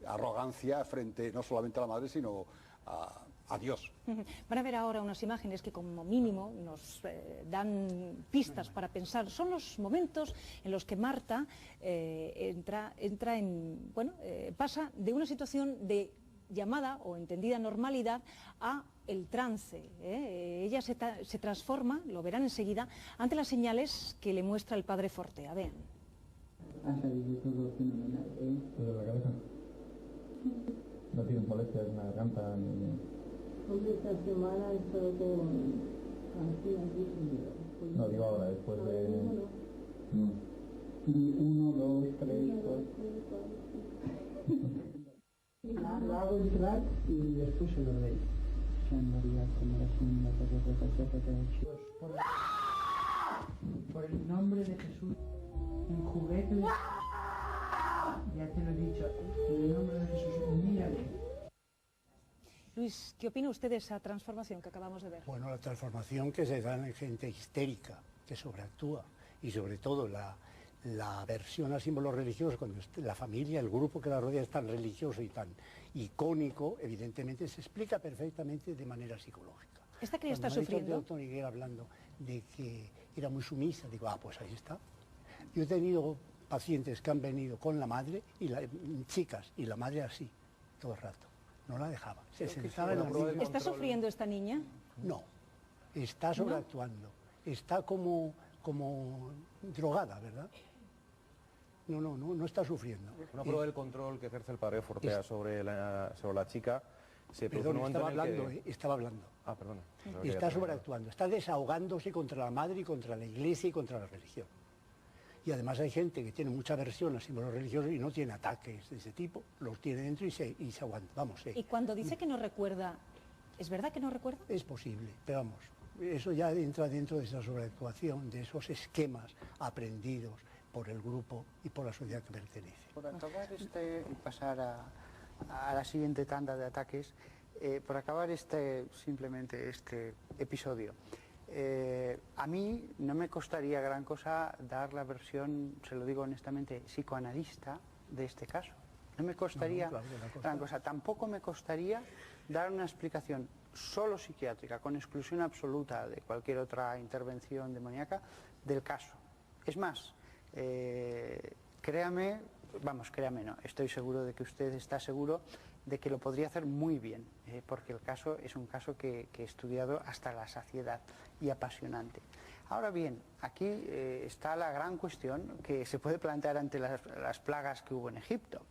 arrogancia frente no solamente a la madre sino a Dios. Van a ver ahora unas imágenes que como mínimo nos dan pistas para pensar. Son los momentos en los que Marta entra en, pasa de una situación de llamada o entendida normalidad a el trance. Ella se transforma, lo verán enseguida, ante las señales que le muestra el padre Fortea. Vean. Ha salido todo fenomenal, ¿eh? ¿Todo de la cabeza? ¿No tiene molestias en la garganta? Hombre, esta semana he estado con... No, digo ahora, después de... Y 1, 2, 3, 4... Lo hago entrar y después se lo doy. Por el nombre de Jesús, en juguete, ya te lo he dicho, en el nombre de Jesús, mírale. Luis, ¿qué opina usted de esa transformación que acabamos de ver? Bueno, la transformación que se da en gente histérica, que sobreactúa, y sobre todo la la aversión a símbolos religiosos, cuando la familia, el grupo que la rodea es tan religioso y tan icónico, evidentemente se explica perfectamente de manera psicológica. ¿Esta cría está Cuando me ha dicho sufriendo? el doctor Higuera hablando de que era muy sumisa, digo, pues ahí está. Yo he tenido pacientes que han venido con la madre, chicas, y la madre así, todo el rato. No la dejaba. Se sentaba en la silla. ¿Está sufriendo esta niña? No, está sobreactuando. Está como drogada, ¿verdad? No está sufriendo. Una prueba del control que ejerce el padre Fortea sobre la chica se produce un momento estaba hablando. Ah, perdona. Está sobreactuando, está desahogándose contra la madre y contra la iglesia y contra la religión. Y además hay gente que tiene mucha aversión a símbolos religiosos y no tiene ataques de ese tipo, los tiene dentro y se aguanta. Vamos, Y cuando dice que no recuerda, ¿es verdad que no recuerda? Es posible, pero vamos, eso ya entra dentro de esa sobreactuación, de esos esquemas aprendidos por el grupo y por la sociedad que pertenece. Por acabar y pasar a la siguiente tanda de ataques, por acabar simplemente este episodio. A mí no me costaría gran cosa dar la versión, se lo digo honestamente, psicoanalista de este caso. No me costaría gran cosa. Tampoco me costaría dar una explicación solo psiquiátrica, con exclusión absoluta de cualquier otra intervención demoníaca del caso. Es más, créame no, estoy seguro de que usted está seguro de que lo podría hacer muy bien, porque el caso es un caso que he estudiado hasta la saciedad y apasionante. Ahora bien, aquí está la gran cuestión que se puede plantear ante las plagas que hubo en Egipto.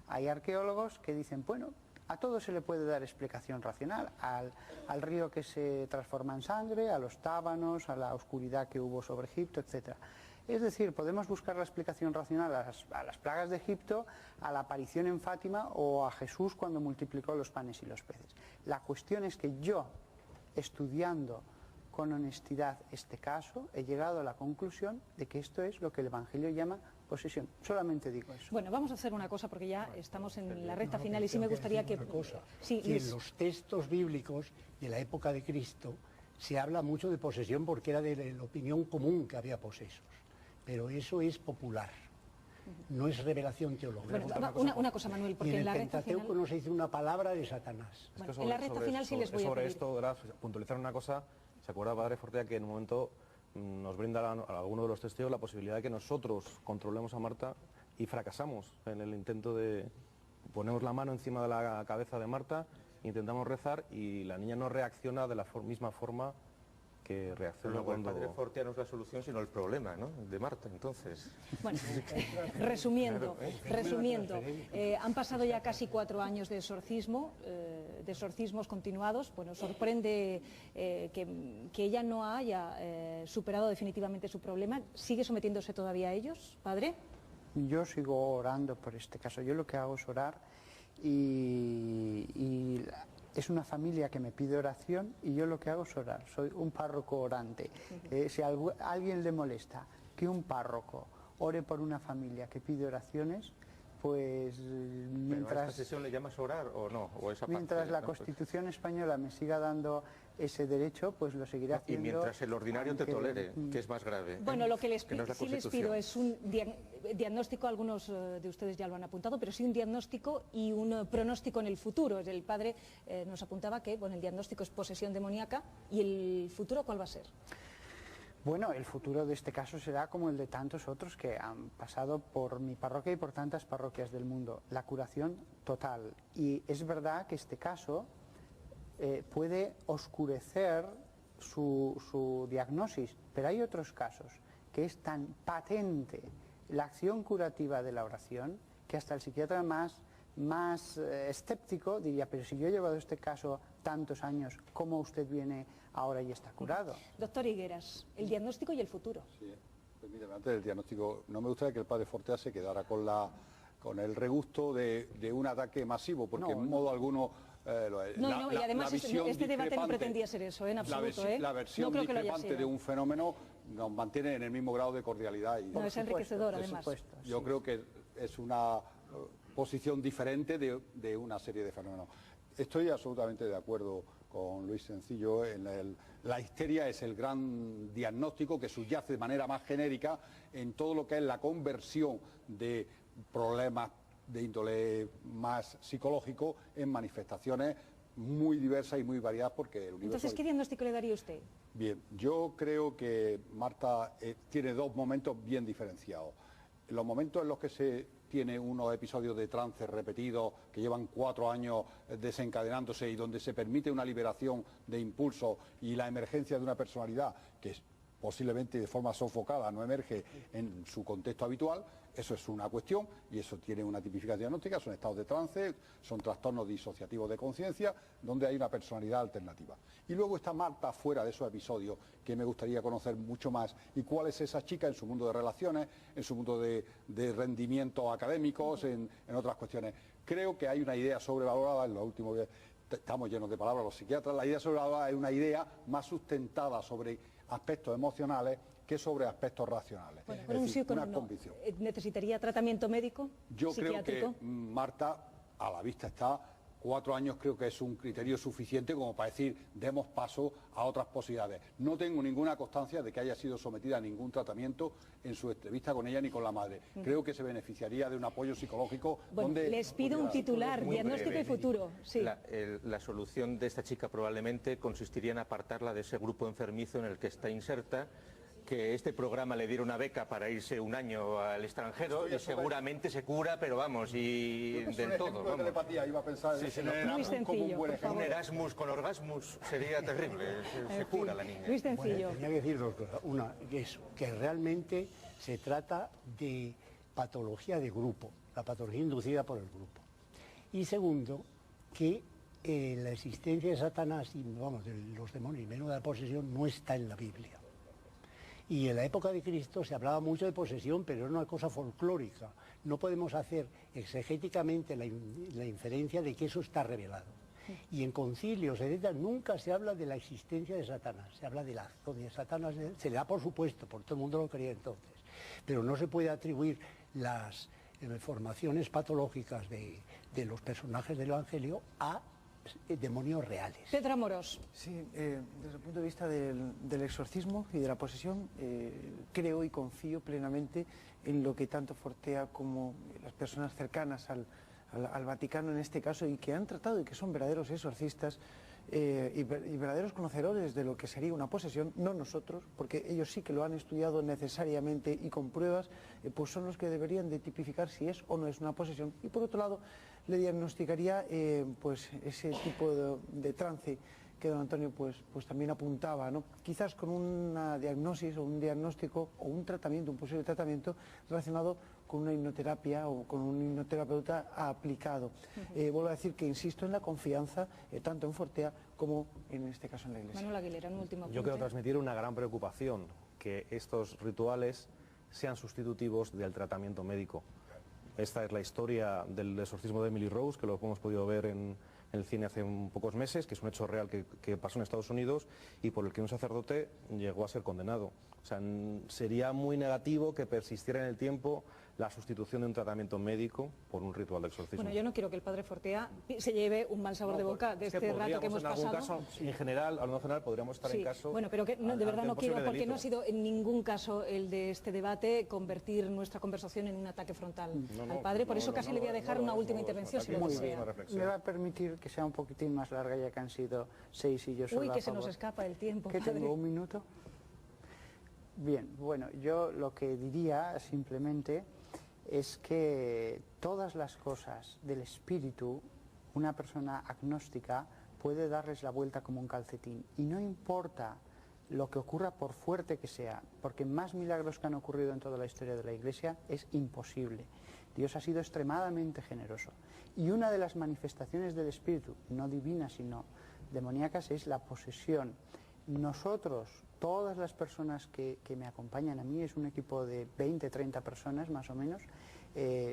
Hay arqueólogos que dicen, bueno, a todo se le puede dar explicación racional, al río que se transforma en sangre, a los tábanos, a la oscuridad que hubo sobre Egipto, etc. Es decir, podemos buscar la explicación racional a las plagas de Egipto, a la aparición en Fátima o a Jesús cuando multiplicó los panes y los peces. La cuestión es que yo, estudiando con honestidad este caso, he llegado a la conclusión de que esto es lo que el Evangelio llama posesión. Solamente digo eso. Bueno, vamos a hacer una cosa porque ya estamos en la recta final y sí me gustaría que... Sí, que en los textos bíblicos de la época de Cristo se habla mucho de posesión porque era de la opinión común que había posesos. Pero eso es popular, no es revelación teológica. Bueno, una cosa, Manuel, porque en la recta final... Pentateuco no se dice una palabra de Satanás. Bueno, en la recta final sí les voy a pedir. Sobre esto, ¿verdad? Puntualizar una cosa, ¿se acuerda, padre Fortea, que en un momento nos brinda a alguno de los testigos la posibilidad de que nosotros controlemos a Marta y fracasamos en el intento de... Ponemos la mano encima de la cabeza de Marta, intentamos rezar y la niña no reacciona de la misma forma que reacciona cuando... El padre Fortea no es la solución, sino el problema, ¿no?, de Marta, entonces. Bueno, resumiendo, han pasado ya casi 4 años de exorcismo, de exorcismos continuados. Bueno, sorprende que ella no haya superado definitivamente su problema. ¿Sigue sometiéndose todavía a ellos, padre? Yo sigo orando por este caso. Yo lo que hago es orar y es una familia que me pide oración y yo lo que hago es orar. Soy un párroco orante. Si a alguien le molesta que un párroco ore por una familia que pide oraciones, pues mientras... ¿Pero a esta sesión le llamas orar o no? ¿O esa mientras parte, la no? Constitución española me siga dando ese derecho, pues lo seguiré haciendo. Y mientras el ordinario te tolere, que es más grave. Bueno, lo que les, no es sí les pido es un diagnóstico, algunos de ustedes ya lo han apuntado, pero sí un diagnóstico y un pronóstico en el futuro. El padre nos apuntaba que el diagnóstico es posesión demoníaca, y el futuro, ¿cuál va a ser? Bueno, el futuro de este caso será como el de tantos otros que han pasado por mi parroquia y por tantas parroquias del mundo. La curación total. Y es verdad que este caso puede oscurecer su diagnosis, pero hay otros casos que es tan patente la acción curativa de la oración que hasta el psiquiatra más escéptico diría, pero si yo he llevado este caso tantos años, ¿cómo usted viene ahora y está curado? Doctor Higueras, el diagnóstico y el futuro. Sí, permíteme, antes del diagnóstico, no me gustaría que el padre Fortea se quedara con el regusto de un ataque masivo, porque en modo alguno... y además este debate no pretendía ser eso, en absoluto. La versión no creo discrepante de un fenómeno nos mantiene en el mismo grado de cordialidad. No, es enriquecedor, además. Yo creo que es una posición diferente de una serie de fenómenos. Estoy absolutamente de acuerdo con Luis Sencillo, la histeria es el gran diagnóstico que subyace de manera más genérica en todo lo que es la conversión de problemas de índole más psicológico en manifestaciones muy diversas y muy variadas, porque el universo... Entonces, ¿qué diagnóstico le daría usted? Bien, yo creo que Marta tiene dos momentos bien diferenciados. Los momentos en los que se tiene unos episodios de trance repetidos que llevan 4 años desencadenándose y donde se permite una liberación de impulsos y la emergencia de una personalidad que posiblemente de forma sofocada no emerge en su contexto habitual, eso es una cuestión y eso tiene una tipificación diagnóstica, son estados de trance, son trastornos disociativos de conciencia donde hay una personalidad alternativa. Y luego está Marta fuera de esos episodios, que me gustaría conocer mucho más, y cuál es esa chica en su mundo de relaciones, en su mundo de rendimientos académicos, en otras cuestiones. Creo que hay una idea sobrevalorada, en lo último que estamos llenos de palabras los psiquiatras, la idea sobrevalorada es una idea más sustentada sobre aspectos emocionales que sobre aspectos racionales. Bueno, es decir, una convicción. ¿Necesitaría tratamiento médico? Yo creo psiquiátrico? que Marta, a la vista está, 4 años creo que es un criterio suficiente como para decir, demos paso a otras posibilidades. No tengo ninguna constancia de que haya sido sometida a ningún tratamiento en su entrevista con ella ni con la madre. Creo que se beneficiaría de un apoyo psicológico. Bueno, donde les pido un titular, diagnóstico y futuro. Sí. La solución de esta chica probablemente consistiría en apartarla de ese grupo enfermizo en el que está inserta, que este programa le diera una beca para irse 1 año al extranjero y seguramente se cura, pero vamos, y del todo. De telepatía, iba a pensar en Erasmus como un buen ejemplo. Un Erasmus con orgasmus sería terrible, se cura la niña. Luis Sencillo. Bueno, tenía que decir 2 cosas. Una, que realmente se trata de patología de grupo, la patología inducida por el grupo. Y segundo, que la existencia de Satanás y vamos, de los demonios y menos de la posesión no está en la Biblia. Y en la época de Cristo se hablaba mucho de posesión, pero era una cosa folclórica. No podemos hacer exegéticamente la inferencia de que eso está revelado. Y en concilios, etc., nunca se habla de la existencia de Satanás, se habla de la acción de Satanás, se le da por supuesto, por todo el mundo lo creía entonces, pero no se puede atribuir las formaciones patológicas de los personajes del Evangelio a demonios reales. Pedro Amorós. Sí, desde el punto de vista del exorcismo y de la posesión, creo y confío plenamente en lo que tanto Fortea como las personas cercanas al Vaticano en este caso, y que han tratado y que son verdaderos exorcistas y verdaderos conocedores de lo que sería una posesión, no nosotros, porque ellos sí que lo han estudiado necesariamente y con pruebas, pues son los que deberían de tipificar si es o no es una posesión. Y por otro lado, le diagnosticaría pues ese tipo de trance que don Antonio pues también apuntaba, ¿no? Quizás con una diagnosis o un diagnóstico o un tratamiento, un posible tratamiento relacionado con una hipnoterapia o con un hipnoterapeuta aplicado. Vuelvo a decir que insisto en la confianza, tanto en Fortea como en este caso en la Iglesia. Manuel Aguilera, un último apunte. Yo quiero transmitir una gran preocupación, que estos rituales sean sustitutivos del tratamiento médico. Esta es la historia del exorcismo de Emily Rose, que lo hemos podido ver en el cine hace pocos meses, que es un hecho real que pasó en Estados Unidos y por el que un sacerdote llegó a ser condenado. O sea, sería muy negativo que persistiera en el tiempo la sustitución de un tratamiento médico por un ritual de exorcismo. Bueno, yo no quiero que el padre Fortea se lleve un mal sabor de boca de este rato que hemos pasado. En algún caso, en general, a lo general, podríamos estar en caso... Bueno, pero que no, de verdad no quiero, porque delito. no ha sido en ningún caso el de este debate convertir nuestra conversación en un ataque frontal al padre, por eso casi le voy a dejar una última intervención, si lo desea. Me va a permitir que sea un poquitín más larga, ya que han sido 6 y yo soy Uy, que se nos escapa el tiempo, ¿Que padre? tengo 1 minuto? Bien, bueno, yo lo que diría simplemente es que todas las cosas del espíritu, una persona agnóstica puede darles la vuelta como un calcetín, y no importa lo que ocurra por fuerte que sea, porque más milagros que han ocurrido en toda la historia de la Iglesia es imposible. Dios ha sido extremadamente generoso, y una de las manifestaciones del espíritu, no divinas sino demoníacas, es la posesión. Nosotros, todas las personas que me acompañan a mí, es un equipo de 20, 30 personas más o menos,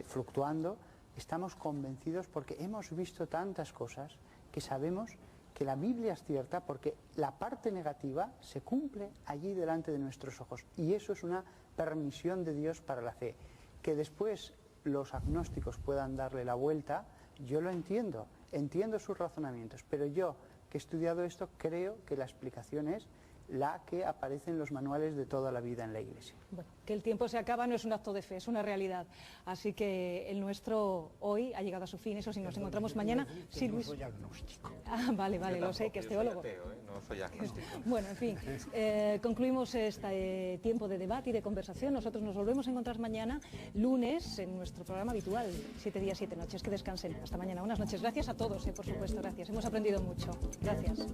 fluctuando, estamos convencidos porque hemos visto tantas cosas que sabemos que la Biblia es cierta, porque la parte negativa se cumple allí delante de nuestros ojos, y eso es una permisión de Dios para la fe. Que después los agnósticos puedan darle la vuelta, yo lo entiendo sus razonamientos, pero yo, que he estudiado esto, creo que la explicación es la que aparece en los manuales de toda la vida en la Iglesia. Bueno, que el tiempo se acaba no es un acto de fe, es una realidad. Así que el nuestro hoy ha llegado a su fin. Eso sí, nos encontramos mañana. Sí, Luis. No soy agnóstico. Ah, vale, lo sé, que es teólogo. Soy ateo, no soy agnóstico. Bueno, en fin, concluimos este tiempo de debate y de conversación. Nosotros nos volvemos a encontrar mañana, lunes, en nuestro programa habitual, 7 días, 7 noches. Que descansen. Hasta mañana. Buenas noches. Gracias a todos, por supuesto. Gracias. Hemos aprendido mucho. Gracias.